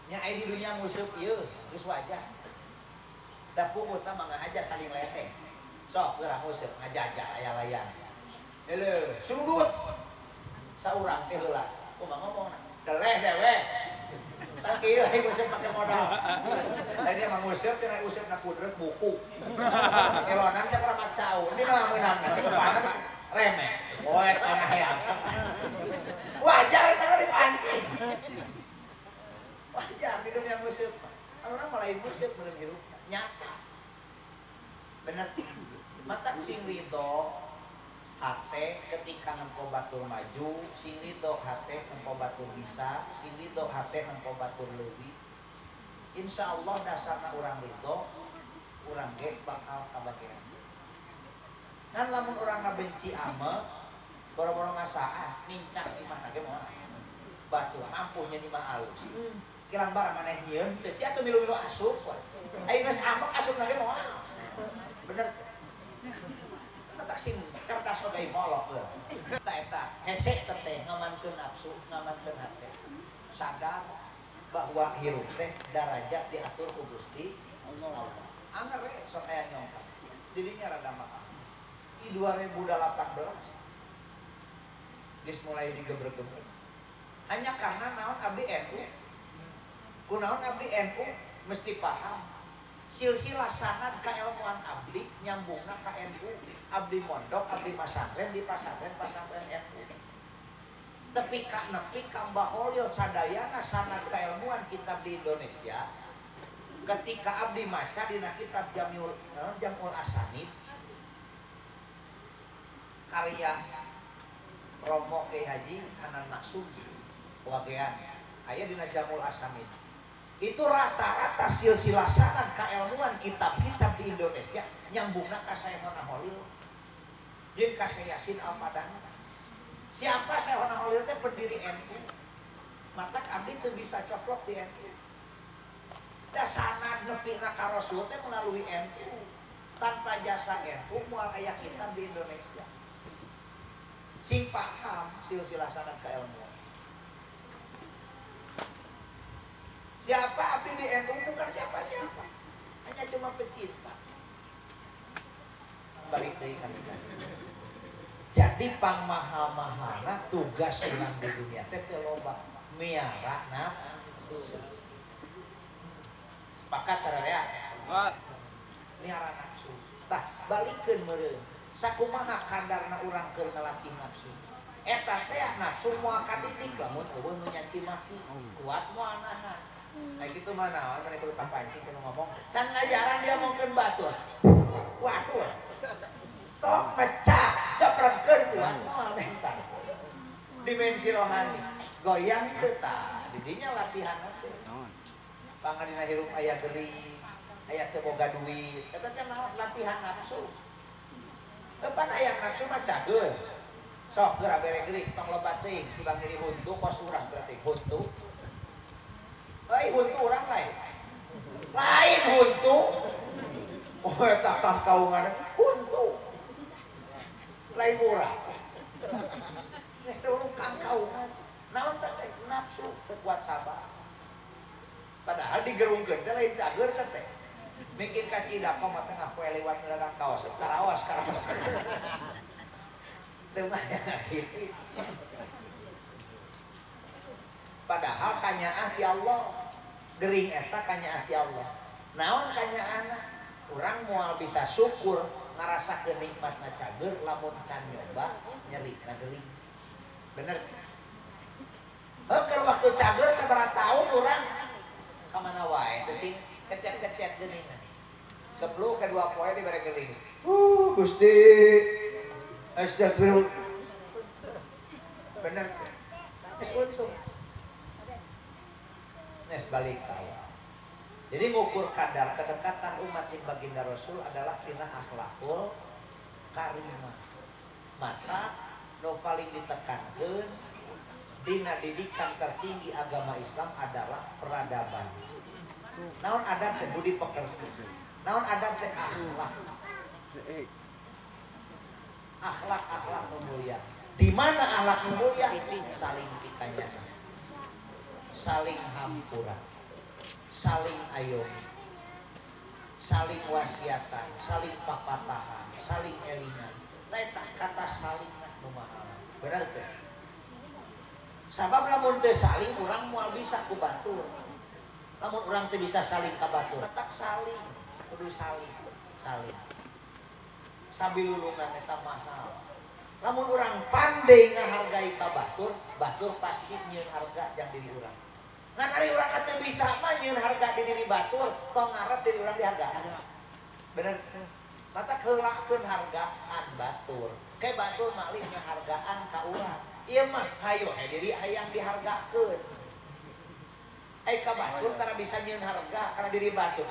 Nya aya di dunia musuh ieu geus wajah. Da puput mah ngahaja saling leteh. Sok geurah musuh ngajaja aya layan. Heuleuh, sudut. Saurang teh heula. Kumaha ngomongna? Deleh dewe. Tak kieu ai musuh pake modal. Tadi mah musuh teh useup na pudret buku. Elonan cak ramat cau. Ini mah meunang kepanan remeh. Poe tanah hayang. Wajar eta dipancing. Wajar di dunia musuh. Anu mah lain musuh beuleuh hirup nyata. Bener. Mata sing ridho hate ketika nempo batur maju, sing ridho hate nempo batur bisa, sing ridho hate nempo batur leuwih. Insyaallah dasarna urang ridho, urang ge bakal kabagean. Kan lamun urang ngabenci ame, boro-boro ngasaah, nincak di mana ge moal. Batur ampuhnya di mah alus. Kilang barang maneh nyieun teu ci atuh milu-milu asup. Ai geus amek asupna ge moal. Bener. Tak sing cerdas oge molok we. Eta hese teh ngamankeun nafsu, ngamankeun hate. Sadar bahwa hirup teh derajat diatur ku Gusti Allah. Anger we sok aya nyongkak. Dirinya rada maaf. Di 2018 geus mulai digebrek-gebrek. Hanya karena naon abdi NU. Kunaon abdi NU mesti paham. Silsilah sanad kailmuan abdi nyambungna ka NU. Abdi mondok, abdi masantren di pasantren NU. Tapi ka nepi ka baholil sadayana sanad kailmuan kitab di Indonesia. Ketika abdi maca dina kitab Jamul Asanid karya Romo Kiai Haji Hanan Maksud wagean aya dina Jamul Asanid. Itu rata-rata silsilah sanad kailmuan kitab-kitab di Indonesia nyambungna ka Syekhona Holil jeung ka Yasin Al-Madani. Siapa Syekhona Holil teh pendiri NU. Maka abdi teu bisa coplok di NU. Da sanad nepi ka Rasul teh melalui NU. Tanpa jasa NU moal aya kitab di Indonesia. Sing paham silsilah sanad kailmuan. Siapa abdi di NU bukan siapa-siapa. Hanya cuma pecinta. Balik deui ka kita. Jadi pangmahal-mahalna tugas urang di dunia teh teu loba. Miara nafsu. Sepakat saudara? Sepakat. Miara nafsu. Tah balikeun meureun. Sakumaha kadarna urang keur ngelatih nafsu. Eta teh nafsu moal katitik lamun eueuh nu nyaci maki. Kuat moal nahan. Nah gitu mana, mana kudu papancing kudu ngomong. Can ngajaran dia mungkin batur. Waduh. Sok pecah, dapetkeun kuat moal mental. Dimensi rohani, goyang teu tah. didinya latihan teh pangadina hirup aya geuning aya teu boga duit eta teh naon latihan nafsu depan aya nafsu mah cageul sok geura bere geuring tong loba teuing tibang ngiri huntu kos urang berarti huntu euy huntu urang lain huntu oh eta kang kaungan huntu lain urang geus teu kang kaungan naon teh nafsu kuat sabar padahal digerungkeun teh lain cager teh bikin ka Cidakom mah tengah poe liwat dagang kaos karaos teu mah kitu padahal kanyaah ti Allah gering eta kanyaah ti Allah naon kanyaahna urang moal bisa syukur ngarasakeun nikmatna cager lamun can nyoba nyerina geuring bener keur waktu cager sabaraha taun urang ka mana wae teh sing kecet-kecet geuningan keplu kedua poe di bare geuring Gusti astagfirullah bener geus untung nes balik kawal jadi ngukur kadar kedekatan umat yang baginda Rasul adalah tina akhlakul karimah maka nu paling ditekankeun dina didikan tertinggi agama Islam adalah peradaban naon adab teh budi pekerti naon adab teh akhlak nu mulia di mana akhlak nu mulia saling pikanyakan saling hampura saling ayomi saling wasiatan saling papatahan saling elingan eta kata saling nu mahal bener teh sabab lamun teu saling urang moal bisa ku batur lamun urang teu bisa saling ka batur tak saling kudu saling sabilulungan eta mahal lamun urang pandai ngahargai ka batur pasti nyieun harga jang diri urang ngan ari urang teu bisa mah nyieun harga di diri batur tong ngarep diri urang dihargaan bener mata keulakeun hargaan batur ke batur mah lih ngahargaan ka urang ieu mah hayu diri hayang dihargakeun ka batur tara bisa nyieun harga karena diri batur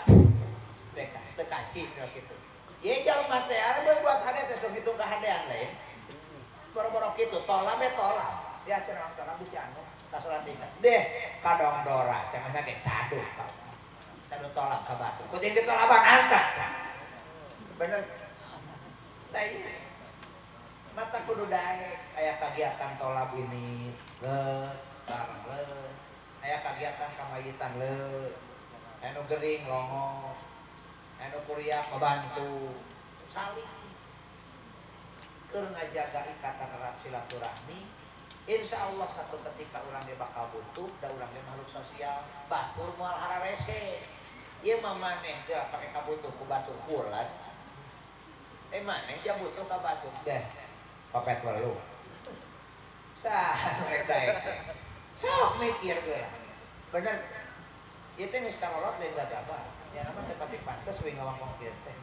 teu kacing kitu ieu jalma teh are buat hade teh sok hitung kahadean lain boro-boro kitu tolak ya cenah tolak bisa anu kasolat desa deh kadong dora cenah ge cadu tolak ka batu kuting ditolaban angkat bener tah mata kudu daek aya kagiatan tolak ini barang aya kagiatan kamayitan anu gering longo anu kuliah membantu saling keur ngajaga ikatan erat silaturahmi insya Allah satu ketika urang dia bakal butuh da urang dia makhluk sosial batur moal harawese ieu mah maneh teu pake kabutuh ku batur kulan maneh dia butuh ka batur deh papet welu sah eta sok mikir geura bener ieu teh geus karolot deui gagaba ya nama teh pati pantes we ngawangkong kieu teh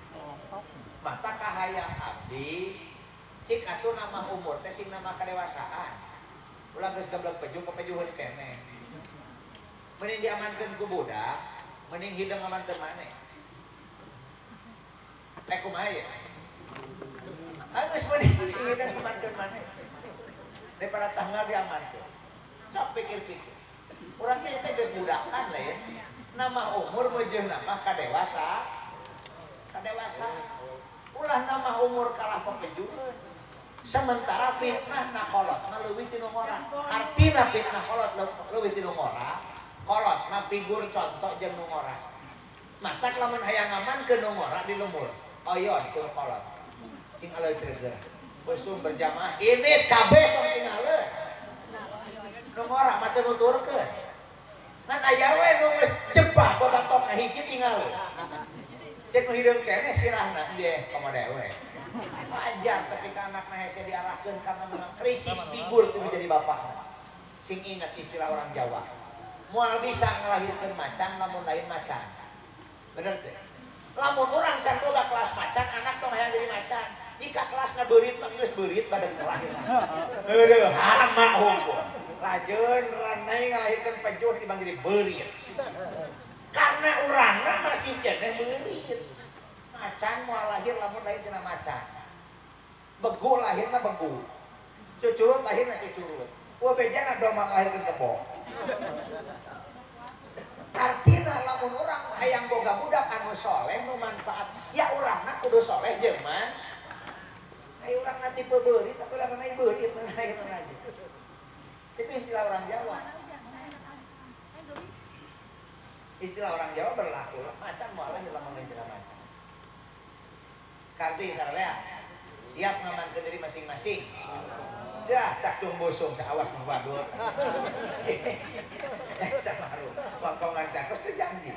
mata kahayang abdi cik atuh nama umur teh sing nama kadewasaan ulah geus gablek pejuh kepejuheun keneh mending diamankeun ku budak mending hideung amankeun maneh kumaha ye geus mending sing hideung amankeun maneh daripada tanggal diamankeun sok pikir-pikir urang teh geus budakan lain nama umur meujeun nama kadewasaan ulah nama umur kalah pepejuheun sementara fitnah nakolot leuwih ti nu ngora artina fitnah kolot leuwih ti nu ngora kolot mah figur contoh jeung nu ngora matak lamun hayang ngamankeun nu ngora di lumur oyon tu kolot sing aleuy cereger beusum berjamaah ini kabeh tong tinggaleuh nu ngora mah teu nuturkeun ngan aya we nu geus jebah boga tongna hiji tinggaleuh cek nu hideung keneh sirahna dia komodewe wajar ketika anaknya hese diarahkan karena krisis figur itu menjadi bapak sing ingat istilah orang Jawa moal bisa ngelahirkan macan namun lain macan bener deh lamun orang can boga kelas macan anak tong hayang jadi macan jika kelasna beurit mah geus beurit badan kelahiran heueuh hama hukum lajeun aing ngalahirkeun pejuh timbang jadi beurit. Karena urangna masih keneh beurit. Macan moal lahir lamun lain tina macan. Begu lahirna begu. Cucurut lahirna cucurut. Wah bejana domang lahirkeun kebo. Artina lamun urang hayang boga budak anu soleh nu manfaat. Ya urangna kudu soleh jeung man. Ayo urang nanti beurit tapi lamun aing beurit lahirna aja. Itu istilah orang Jawa. Istilah orang Jawa berlaku. Macan moal lahir lamun lain tina macan. Karti sarea siap ngamankeun diri masing-masing. Ya, cak tung bosong saawas nu badut. Samaru. Wangkongan cakos teh janji.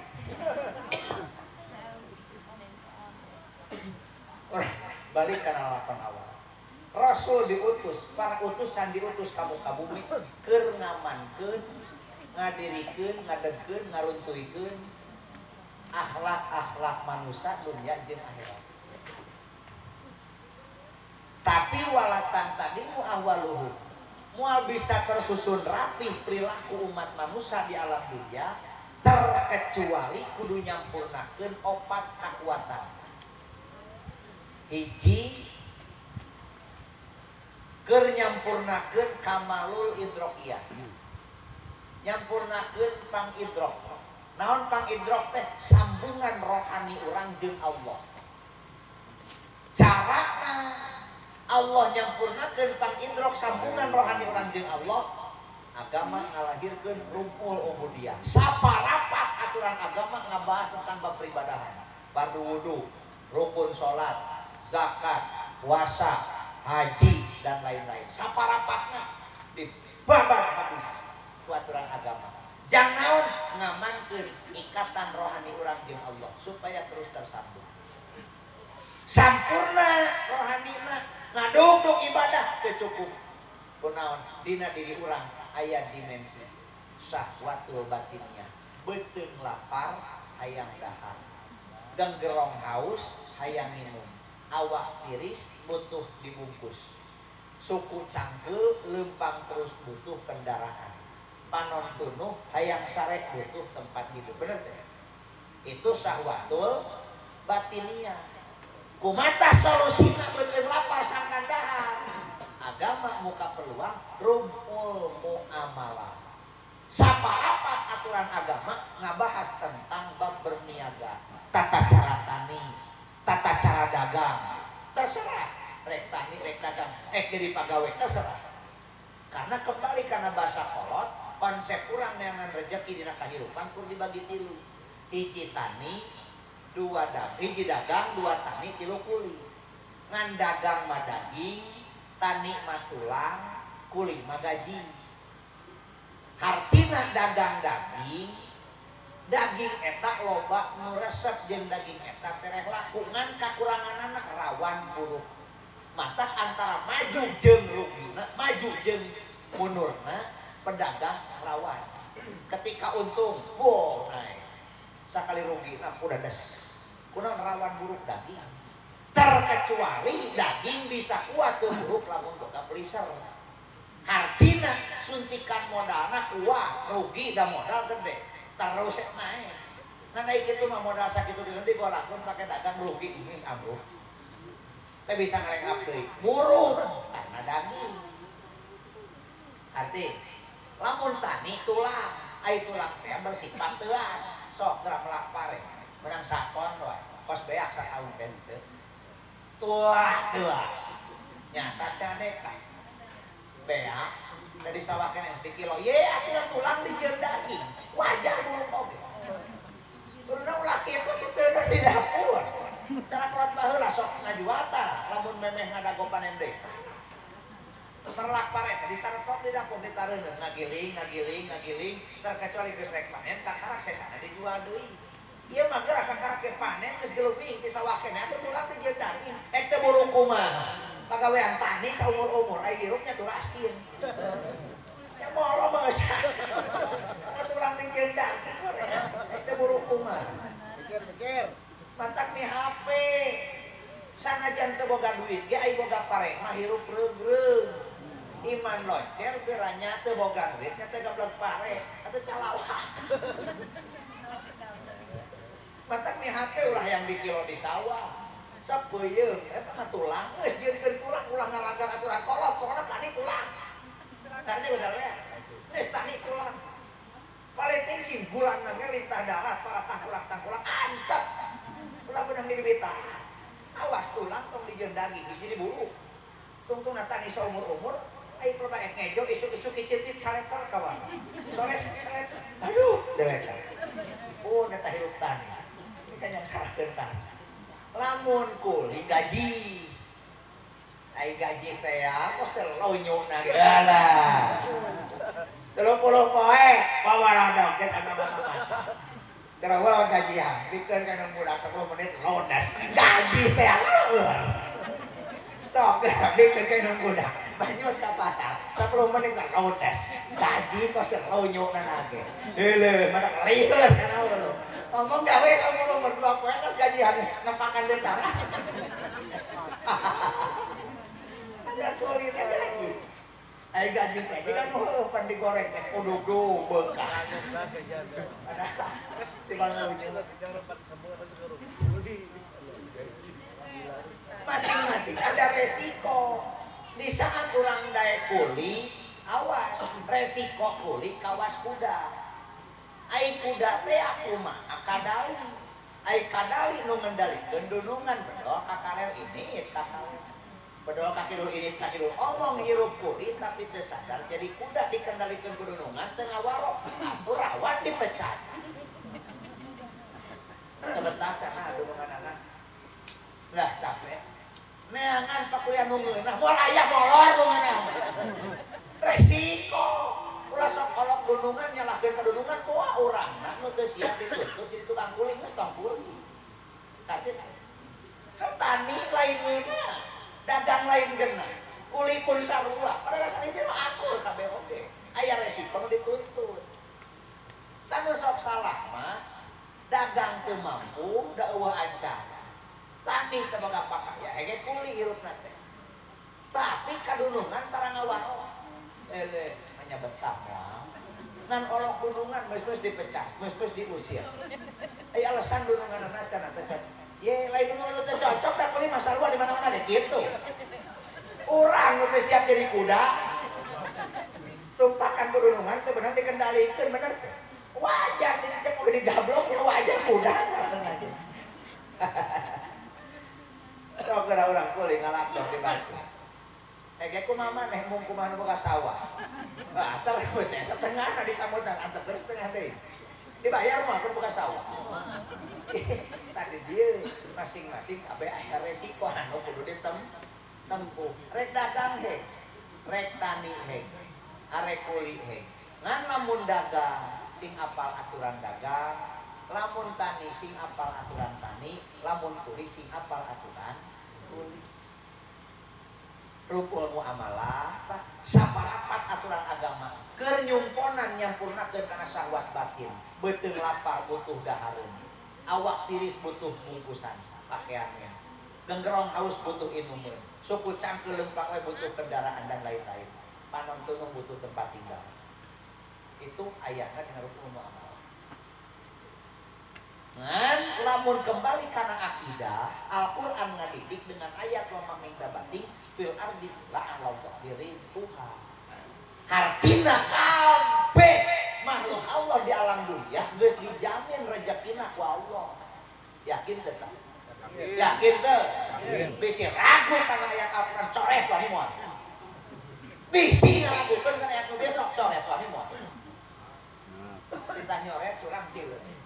Balik kana lakon awal. Rasul diutus, para utusan diutus ka muka bumi keur ngamankeun, ngadirikeun, ngadegkeun, ngaruntuikeun akhlak-akhlak manusia dunia jeung akhirat. Tapi walatan tadi muawaluhu mual bisa tersusun rapi perilaku umat manusia di alam dunia terkecuali kudu nyampurnakeun opat kakuatan. Hiji keur nyampurnakeun kamalul idrokiyah. Nyampurnakeun pangidrok. Naon pangidrok teh? Sambungan rohani urang jeung Allah. Carana Allah nyampurnakeun pangindrok sambungan rohani urang jeung Allah. Agama ngalahirkeun rumpul ubudiyah. Saparapat aturan agama ngabahas tentang bab peribadahan. Fardu wudu, rukun salat, zakat, puasa, haji dan lain-lain. Saparapatna dibabar habis ku aturan agama. Jang naon ngamankeun ikatan rohani urang jeung Allah supaya terus tersambung. Sampurna rohanina ngadugdug ibadah teu cukup. Kunaon dina diri urang aya dimensi syahwatul batinnya. Beuteung lapar hayang dahar. Genggerong haus hayang minum. Awak tiris butuh dibungkus. Suku cangkeul leumpang terus butuh kendaraan. Panon tunuh hayang sarek butuh tempat hidup. Bener teh? Itu syahwatul batinnya. Kumata solusina beuteung lapar sangkan dahar. Agama muka peluang rumpul muamalah. Saparapat aturan agama ngabahas tentang bab berniaga, tata cara tani, tata cara dagang. Terserah rek tani rek dagang jadi pagawe terserah. Karena kembali karena bahasa kolot konsep urang neangan rezeki dina kahirupan kur dibagi tilu. Hiji tani, dua dagang, hiji dagang, dua tani, tilu kuli. Ngan dagang mah daging, tani mah tulang, kuli mah gaji. Hartina dagang daging, daging eta loba nu resep jeung daging eta tereh laku ngan kakurangan anak rawan buruk. Mata antara maju jeung rugina, maju jeung munurna pedagang rawan. Ketika untung, wow naik. Sakali rugi, nah udah des. Kunaon rawan buruk daging. Terkecuali daging bisa kuat tuh buruk lamun boga pleaser. Hartina suntikan modalna kuat, rugi da modal gede. Terus naik. Nah naik itu mah modal sakitu gede gua lakon pakai dagang rugi ini ambruk. Teh bisa ngarengap deui. Buruk karena daging. Arti lamun tani tulang, ai tulang teh bersifat teuas, sok gerak melak pare. Menang sakon wae. Kos beak sataun teh teu. Tuah teuas. Nya sacane ka. Beak dari sawah keneh di kilo. Ye atuh tulang dijieun daging. Wajar burung oge. Turuna ulah kitu teu di dapur. Cara kelat baheula sok ngajuata lamun memeh ngadago panen deui. Merlak pare di saretok di dapur ditareuneuh ngagiling terkecuali geus rek panen kakarak sesana dijual deui. Ieu mah geura kakarak ke panen geus geuleuwing ti sawah keneh atuh tulang dijieun daging. Teu burung kumaha. Pagawean tani saumur-umur ai hirupnya tuh raskin. Ya molo beus. Tulang dijieun daging teu burung kumaha. Pikir. Mantak nih HP. Sanajan teu boga duit ge ai boga pare mah hirup reug-reug. Iman loncer beranya teu boga duit nya teh goblok pare atuh calawah. Matak nih HP ulah yang di kilo di sawah. Sapeuyeung eta mah tulang geus jieun tulang ulah ngalanggar aturan kolot pokona tani tulang. Artinya bener ya. Geus tani tulang. Paling simpulan nangnya lintah darat para tangkulang antep. Ulah beunang dibita. Awas tulang tong dijieun daging di sini bulu. Tungtung natani saumur-umur ai perbaik ngejo isu-isu kicipit saretor kawan. Sore saret. Aduh, delek. Oh, eta hirup tani. Ini kan yang sarahkeun tani. Lamun kuli gaji. Ai gaji teh kos teh lonyona ge. Alah. 30 poe pawaradog geus ana-ana. Karawa gajian, pikeun kana budak 10 menit lodas. Gaji teh aleueur. Sok pikeun kana budak. Banyut ka pasar 10 menit lodas. Gaji kos teh lonyona ge. Heuleuh, matak lieur kana urang. Ngomong gawe umur berdua poe terus gaji harus nempakan detara. Ada kulit ada lagi. Ai gaji teh kan pan digoreng teh kudu beukah. Ada di bangunya. Masing-masing ada resiko. Di saat urang daek kuli, awas resiko kuli kawas kuda. Ai kuda teh aku mah akadali. Ai kadali nu ngendalikeun dunungan bedo ka karel ini ka karel. Bedo ka kidul ini ka kidul omong hirup kuli tapi teu sadar jadi kuda dikendalikeun ku dunungan teu ngawaro. Atuh rawat dipecat. Tebetah cenah dunungan-dunungan. Lah capek. Neangan pakuliah nu ngeunah moal aya molor dunungan. Resiko. Ulah sok kolok dunungan nyalahkeun ka dunungan poa urangna nu teu siap dituntut jadi tukang kuli geus tong kuli. Tapi tani lain meunah, dagang lain geunah. Kuli pun sarua, padahal tani teh mah akur kabeh oge. Aya resiko nu dituntut. Tanu sok salah mah dagang teu mampu da eueuh acara. Tani teu boga pakaya hege kuli hirupna teh. Tapi kadunungan tara ngawaro. Hanya betah ya. Ngan olok dunungan mes-mes dipecat, mes-mes diusir. Alasan dunungan anak cenah teh. Ye, lain nu teh cocok da kuli mah sarua di mana-mana deh kitu. Urang nu teh siap jadi kuda. Tumpakan dunungan teh bener dikendalikeun bener. Wajar dicek oge digablok ya wajar kuda katanya. Sok gara urang kuli ngalakdok di Batu. Ege kumaha maneh mung kumaha nu boga sawah. Nah, tar geus setengah di samudra antep terus setengah deui. Dibayar mah kun boga sawah. Tadi dia masing-masing kabeh aya resiko anu kudu ditempuh. Rek dagang he, rek tani he, arek kuli he. Ngan lamun dagang sing apal aturan dagang, lamun tani sing apal aturan tani, lamun kuli sing apal aturan kuli. Rukun muamalah saparapat aturan agama keur nyumponan nyampurnakeun kana syahwat batin beuteung lapar butuh dahareun awak tiris butuh bungkusan pakaiannya genggerong haus butuh inumeun suku cangkeuleuh we butuh kendaraan dan lain-lain panon tunung butuh tempat tinggal itu ayatna dina rukun muamalah. Ngan lamun kembali kana akidah Al-Qur'an ngadidik dengan ayat wa maminda bating fil ardi la'alau rizquha. Hartina kabeh makhluk Allah di alam dunia geus dijamin rezekina ku Allah. Yakin teu? Yakin teu? Bisi ragu kana ayat Al-Qur'an coret wani moal. Bisi ngaragukeun kana ayat nu besok coret wani moal. Ditanya nyoret curang cileun.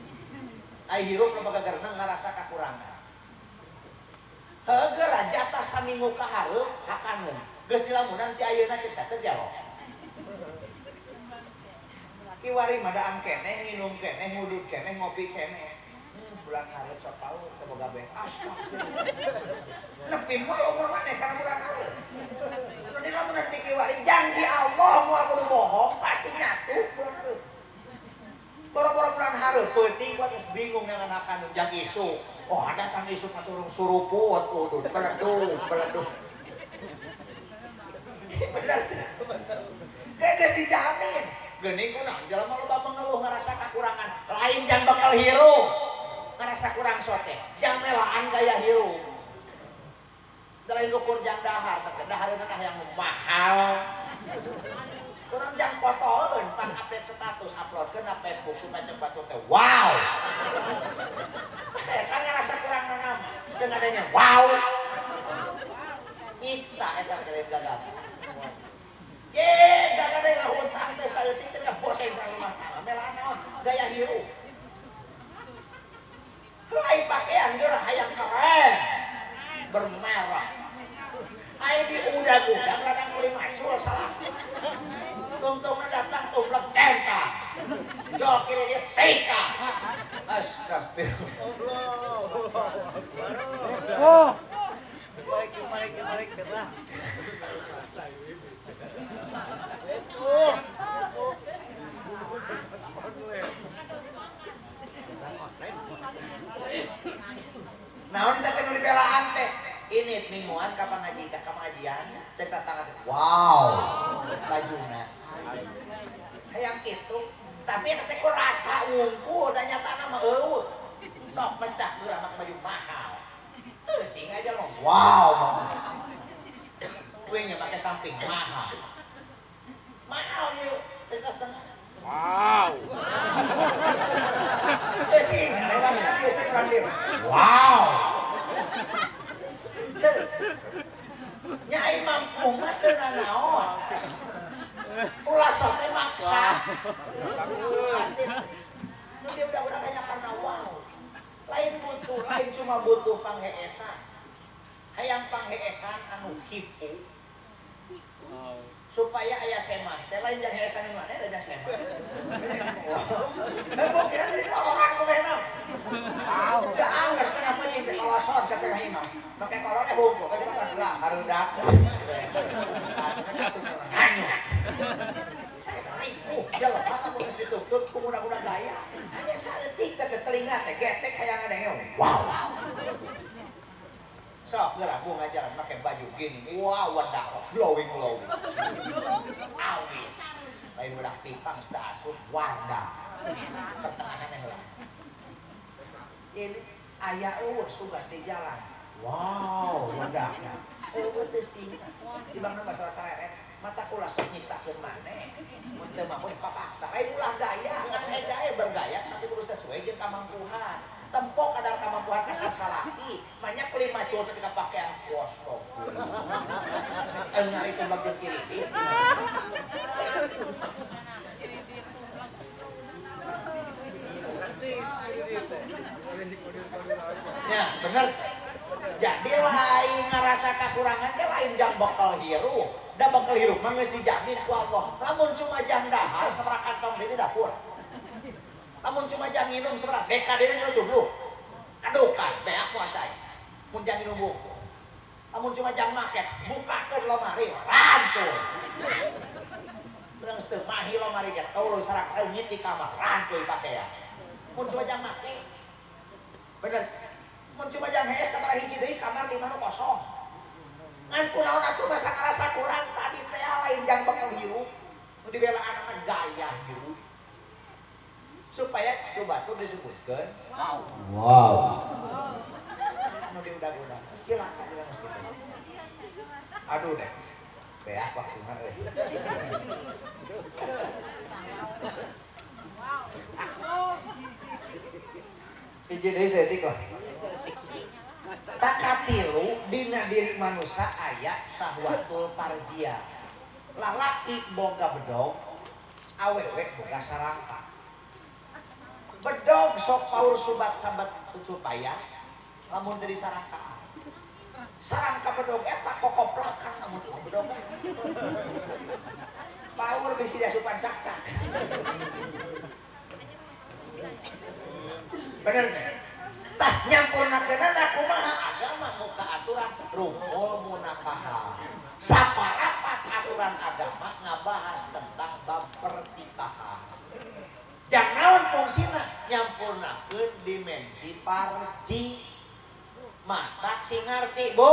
Ai hirup nu bagageurna ngarasa kakurangan. Heugeul jatah saminggu ka hareup hakaneun. Geus dilamunan ti ayeuna cek sateu jalo. Kiwari madaan keneh, minum keneh, ngudut keneh, ngopi keneh. Bulan hareup sok tahu teu boga beas. Nepi moal umur maneh kana bulan hareup. Nu dilamunan ti kiwari janji Allah moal kudu bohong pasti nyatu bulan hareup. Boro-boro bulan hareup peuting gua geus bingung dengan akan jang isu. Oh ada tang isu maturung suruput udun beledug. Bener. Geus dijamin. Geuning kunaon jelema loba mengeluh ngarasa kakurangan. Lain jang bakal hirup. Ngarasa kurang sote. Jang melaan gaya hirup. Lain ukur jang dahar, tapi dahareuna yang mahal. Kurang jang fotoeun pan update status uploadkeun na Facebook supaya cepat teh. Wow. Kan ngarasa kurang nama. Jeung adanya wow. Nyiksa eta kalian gagal. Ye, gagal deh ngahutang teh saeutik teh bosen ka rumah tangga. Melaan naon? Gaya hirup. Lain pakaian geura hayang keren. Bermerah. Aya di udag-udag kadang meuli macul salah. Tungtungna datang tumplek centa. Jol kiri lihat seka. Astagfirullah. Oh. Balik gerak. Naon teh nu dibelaan teh? Ini mingguan kapan ngaji ka pengajian, cek tangan. Wow. Bajuna. Hayang kitu, tapi teh ku rasa unggul dan nyatana mah eueuh. Sok mencak geura make baju mahal. Teu sing aja mah wow. Kuingnya pakai samping mahal. Mahal yuk, kita setengah. Wow. Teu sing lewatna dia cek dia. Wow. Nyai mampu mah teu nanaon. Ulah sok teh maksa. Dia udah hanya karena wow. Lain butuh, lain cuma butuh pangheesan. Hayang pangheesan anu hipu. Supaya aya semah. Teh lain jang heesan mana ada jang semah. Mau kira jadi orang tuh enak. Udah anggar kenapa ini kolosor kata imam. Pakai kolornya hukum, tapi pakai gelang harudak. Hanya. Jalan aku geus ditutup ku mudah-mudahan gaya. Hanya saeutik ke telinga teh getek hayang ada wow. Sok geura bu ngajaran pakai baju gini. Wow, wadah glowing. Awis. Lain udah pipang sudah asup wadah. Pertengahan yang lah. Ini aya eueuh sugas di jalan. Wow, wadahna. Eueuh teh sing. Dibangna masalah kareret. Mata kula sok nyiksakeun maneh. Mun teu mampu dipaksa. Lain ulah gaya, ngan gaya bergaya tapi kudu sesuai jeung kamampuan. Tempok kadar kamampuan kasar salaki. Banyak kelima cowok ketika pakaian kostok. Nyari tembak jeung kiri. Ya, bener. Jadi lain ngerasa kekurangan teh lain jang bakal hirup. Da bakal hirup mah geus dijamin ku Allah. Lamun cuma jang dahar sabaraha kantong di dapur. Lamun cuma jang minum sabaraha beka deui nya jublu. Aduh kan beak moal cai. Mun jang minum buku. Lamun cuma jang make bukakeun lomari rantul. Urang teu mahi lomari ge tuluy sarak eungit di kamar rantul pakaian. Mun cuma jang make. Bener. Mun cuma jang hees sabaraha hiji deui kamar di mana kosong. Ngan kunaon atuh masa ngarasa kurang tadi teh lain jang bakal hirup. Nu dibela anak gaya hirup. Supaya coba tuh disebutkeun. Wow. Nu diudag-udag. Silakan juga mesti. Aduh deh. Beak waktu mah euy. Hiji deui setik lah. Takatilu dina diri manusia aya sahwatul parjia. Lalaki boga bedog, awewe boga sarangka. Bedog sok paur subat-sabat supaya lamun dari sarangka. Sarangka bedog eta kokoplakan lamun bedog. Paur bisi dia supan cak-cak. Bener nih. Tah nyampurnakeunana kumaha agama muka aturan rukul munakaha. Saparapat aturan agama ngabahas tentang bab pertikahan. Jang naon fungsina nyampurnakeun dimensi parji. Matak sing ngarti, Bu.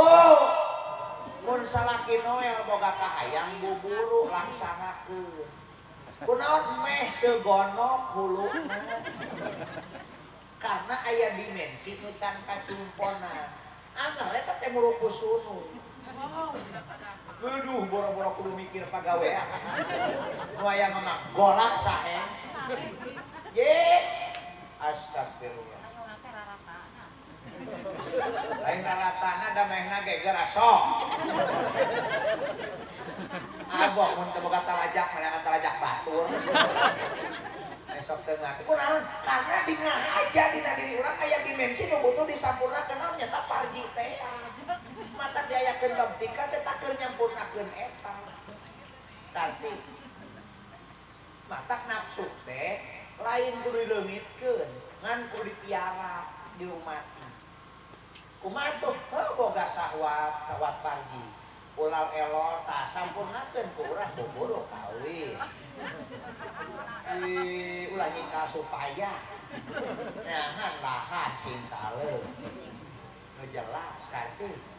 mun salaki Noel boga kahayang buburu laksanakeun kunaon meh teu gonok huluna karena aya dimensi nu can kacumpona anggar eta teh muruku sunu aduh boro-boro kudu mikir pagawean nu aya ngomong golak sae ye astagfirullah lain raratana damehna geger asok abah mun teu boga talajak meureun talajak batur esok teu ngati kunaon karena di ngahaja dina diri urang aya dimensi nu butuh disampurnakeun naon nya parji teh mata diayakeun bab tika teh tak keur nyampurnakeun eta tarti matak nafsu teh lain kudu dileungitkeun ngan kudu dipiara diumati kumaha tuh boga sahwat parji ulah elor tah sampurnakeun ku urang boboro kawin ulah nyingkal supaya nyahan lahan cinta leuh nu jelas karti